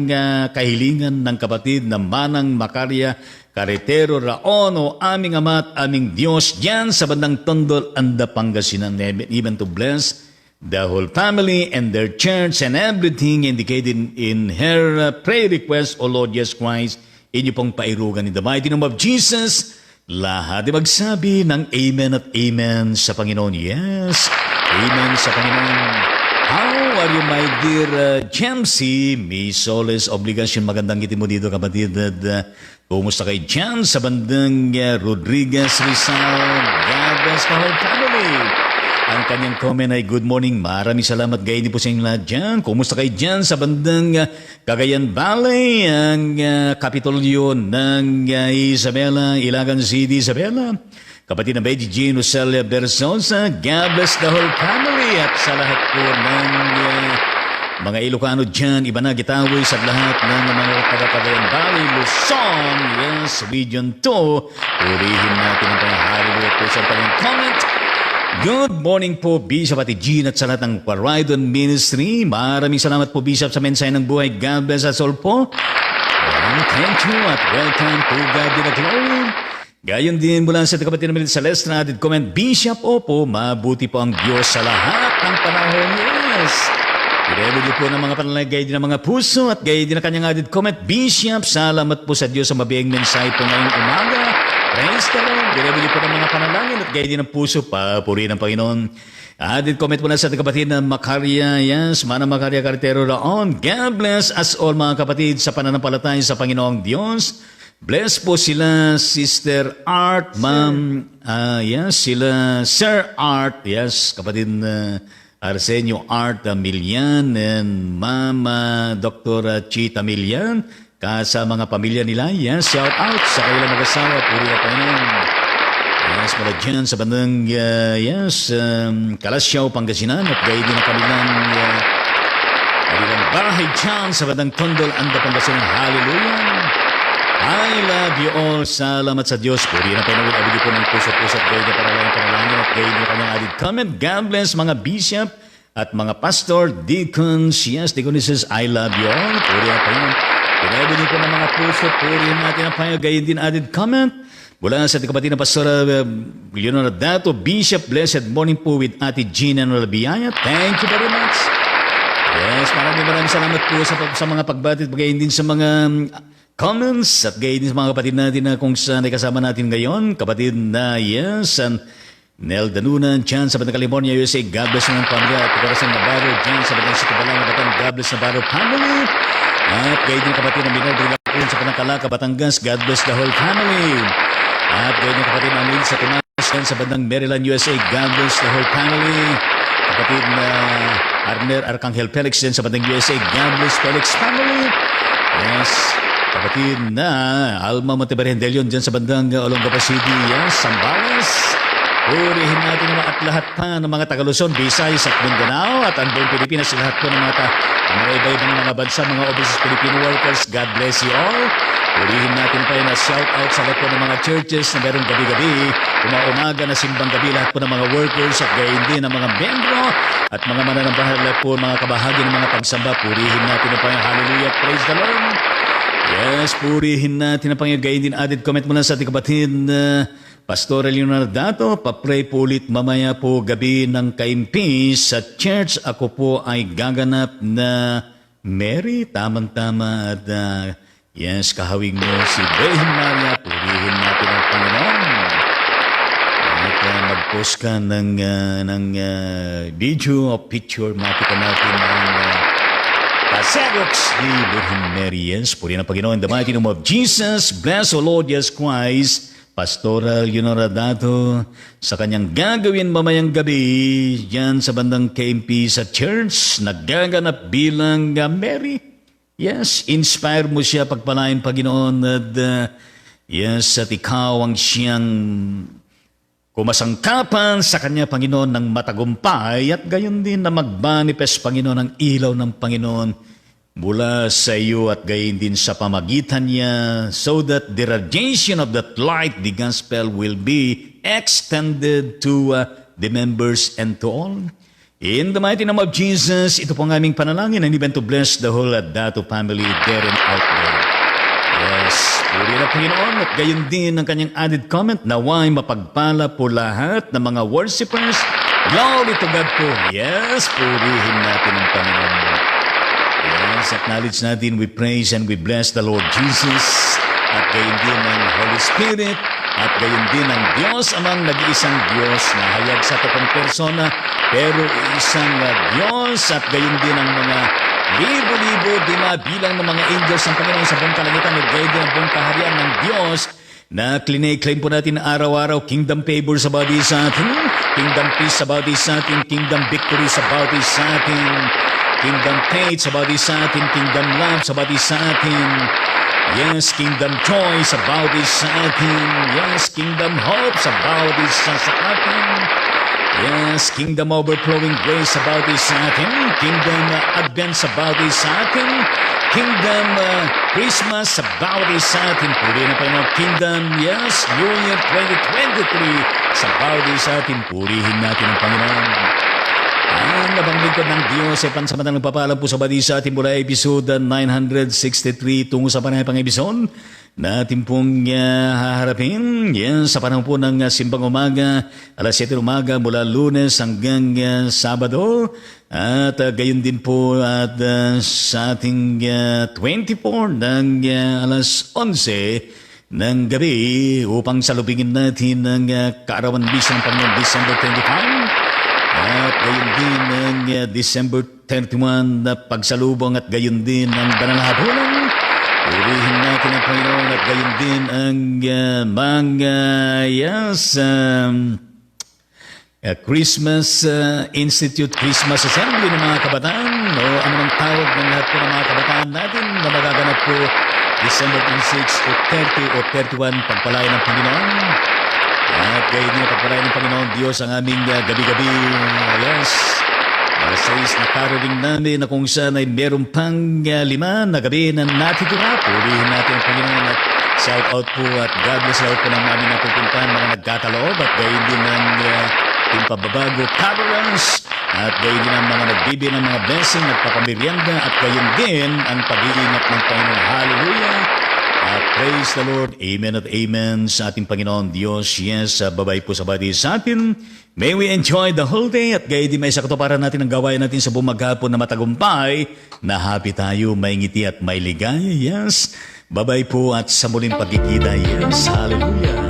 kahilingan ng kapatid na Manang Macarya Karitero Raon, o aming Ama at aming Diyos, diyan sa bandang Tondol Anda, Pangasinan, even to bless the whole family and their church and everything indicated in her prayer request, O Lord Jesus Christ, inyo pong pairugan in the mighty name of Jesus. Lahat ay magsabi ng Amen at Amen sa Panginoon. Yes, Amen sa Panginoon. How are you, my dear Jamsi? May solace obligation. Magandang ngiti mo dito, kapatid. Kumusta kayo dyan sa bandang Rodriguez, Rizal? God bless the whole family. Ang kanyang comment ay, good morning, maraming salamat gayon po sa inyong lahat dyan. Kumusta kayo dyan sa bandang Cagayan Valley, ang kapitolyo ng Isabela, Ilagan City, Isabela. Kapatid na Betty Jean Roselia Bersosa, God bless the whole family. At sa lahat po ng mga Ilocano dyan, iba na Gitawi, sa lahat ng mga taga-Cagayan Valley, Luzon, yes, Region 2. Purihin natin ang panghaliluya po sa kanyang comment. Good morning po, Bishop Ate Jean at sa lahat ng Paridon Ministry. Maraming salamat po, Bishop, sa mensahe ng buhay. God bless us all po. Well, thank you at welcome to God be the glory. Gayon din mula sa kapatid namin sa Lestra, added comment, Bishop, opo, mabuti po ang Diyos sa lahat ng panahon. Yes. Irebulo po ng mga panalangin, gayon din ng mga puso at gayon din ang kanyang added comment, Bishop, salamat po sa Diyos sa mabiyang mensahe po ngayong umaga. Praise the Lord. Binibili po ng mga panalangin at gaya din ng puso, papuri ng Panginoon. Added comment po na sa kapatid na Macaria, yes, Mana Macaria Cartero Raon. God bless us all mga kapatid sa pananampalataya sa Panginoong Diyos. Bless po sila, Sister Art, Ma'am, yes, sila Sir Art, yes, kapatid na Arsenio Art Milian and Mama Dr. Chita Milian. Sa mga pamilya nila, yes, shout out sa kanilang mag-asawa, puri na Panginoon. Yes, mula dyan sa bandang, Kalasyaw, Pangasinan, at gayon din ang kanilang bahay dyan sa bandang Tondol, Anda, Pangasinan. Hallelujah! I love you all. Salamat sa Diyos. Puri na Panginoon. Abili po ng puso-puso at gayon na panalangin at gayon din kanyang added comment. God bless mga bishop at mga pastor, deacons, yes, deaconesses, I love you all. Puri na Panginoon. Pinabili ko ng mga puso, purihin natin ang payo. Gayon din added comment. Mula sa ating kapatid na Pastor Leonora Dato, Bishop, blessed morning po with Ate Gina Nolabiyaya. Thank you very much. Yes, maraming salamat po sa mga pagbati at gayon din sa mga comments at gayon din sa mga kapatid natin na kung saan ay kasama natin ngayon. Kapatid na, yes, Nel Danunan, dyan sa Batang California, USA. God bless ng pamilya at Corazon Navarro, dyan sa Batang Sitibalang, Batang. God bless Navarro family. At gayon din kapatid na Minor Drilakun sa Panangkalaka, Batangas. God bless the whole family. At gayon din kapatid na Amil sa Tomas, dyan sa Batang Maryland, USA. God bless the whole family. Kapatid na Arner Arcangel Felix dyan sa Batang USA. God bless Felix family. Yes. Kapatid na Alma Monteberhendelion dyan sa bandang Olongapo City, yes, Sambales. Purihin natin naman at lahat pa ng mga taga-Luzon, Visayas at Mindanao at ang buong Pilipinas, lahat po ng mga iba-ibang mga bansa, mga overseas Filipino workers. God bless you all. Purihin natin pa yun na shout out sa lahat po ng mga churches na meron gabi-gabi, umaga na simbang gabi, lahat po ng mga workers at gayon din ng mga membro at mga mananambahan, lahat po mga kabahagi ng mga pagsamba. Purihin natin pa yung hallelujah, praise the Lord. Yes, purihin natin ang Panginoon. Gayon din added comment mula sa ating kapatid Pastor Leonardo Dato, papray po ulit mamaya po gabi ng kaimpi sa church. Ako po ay gaganap na Mary, tamang-tama at yes, kahawig mo si Virgin Maria. Purihin natin ang Panginoon. At mag-post ka ng video o picture, makita natin ang Pasaroks ni Virgin Mary. Yes, purihin ang Panginoon. In the mighty name of Jesus, bless, O Lord Jesus Christ, Pastoral Leonora Dato, sa kanyang gagawin mamayang gabi dyan sa bandang KMP sa church, nagaganap bilang Mary. Yes, inspire mo siya, pagpalain Panginoon, at yes, at ikaw ang siyang kumasangkapan sa kanya, Panginoon, ng matagumpay at gayon din na magmanifest, Panginoon, ang ilaw ng Panginoon mula sa iyo at gayon din sa pamagitan niya, so that the radiation of that light, the gospel, will be extended to the members and to all. In the mighty name of Jesus, ito po ang aming panalangin and even to bless the whole Dato family there and out there. Yes, puri na Panginoon at gayon din ang kanyang added comment, naway mapagpala po lahat ng mga worshipers Glory to God po. Yes, purihin natin ang Panginoon. Yes, acknowledge natin, we praise and we bless the Lord Jesus. At gayon din ang Holy Spirit. At gayon din ang Diyos, amang nag-iisang Diyos na hayag sa tatong persona, pero isang Diyos. At gayon din ang mga libo-libo, di mabilang ng mga angels ng Panginoon sa buong kalangitan. At gayon din ang buong kaharian ng Diyos na claim po natin araw-araw, kingdom favor sa bawat isa atin, kingdom peace sa bawat isa atin, kingdom victory sa bawat isa atin, kingdom faith sa bawat isa atin, kingdom love sa bawat isa atin, yes, kingdom joy sa bawat isa atin, yes, kingdom hope sa bawat isa sa atin, yes, kingdom overflowing grace sa bawat isa atin, kingdom advent sa bawat isa atin, kingdom Christmas sa bawat isa atin, puri na pa yung kingdom, yes, New Year 2023 sa bawat isa atin, purihin natin ang Panginoon. Ang nabanglingkod ng Diyos ay pansamantalang nagpapalam po sa badi sa ating mula episode 963 tungo sa panayang episode na ating pong haharapin. Yan, sa panahon po ng simbang umaga, alas 7 umaga mula Lunes hanggang Sabado. At gayon din po at sa ating 24 ng alas 11 ng gabi upang salubingin natin ang kaarawan bis ng Panginoon December 25. At gayon din ang December 31 na pagsalubong at gayon din ang banal na hapunan. Purihin natin ang Panginoon at gayon din ang mga Christmas Institute, Christmas Assembly ng mga kabataan o anumang tawag ng lahat po ng mga kabataan natin na magaganap po December 26 to 30 o 31 pagpalayan ng Panginoon. At kayo din pagpalayan ng Panginoon Diyos ang aming gabi-gabi. Yes. Alas 6 na karering namin na kung saan ay meron pang 5 na gabi na natitira. Purihin natin ang Panginoon at shout out po at God bless out po ng aming napupuntahan mga nagkakaloob at gayon din ng Team Pababago Caterers at gayon din ang mga nagbibi ng mga blessing, nagpapamerienda at gayon din ang pag-iingat ng Panginoon. Hallelujah! At praise the Lord. Amen at amen sa ating Panginoon Diyos. Yes, babay po sa badi sa atin. May we enjoy the whole day at gayon din may sa katuparan natin ang gawain natin sa buong maghapon na matagumpay na happy tayo, may ngiti at may ligaya. Yes. Babay po at sa muling pagkikita. Yes. Hallelujah.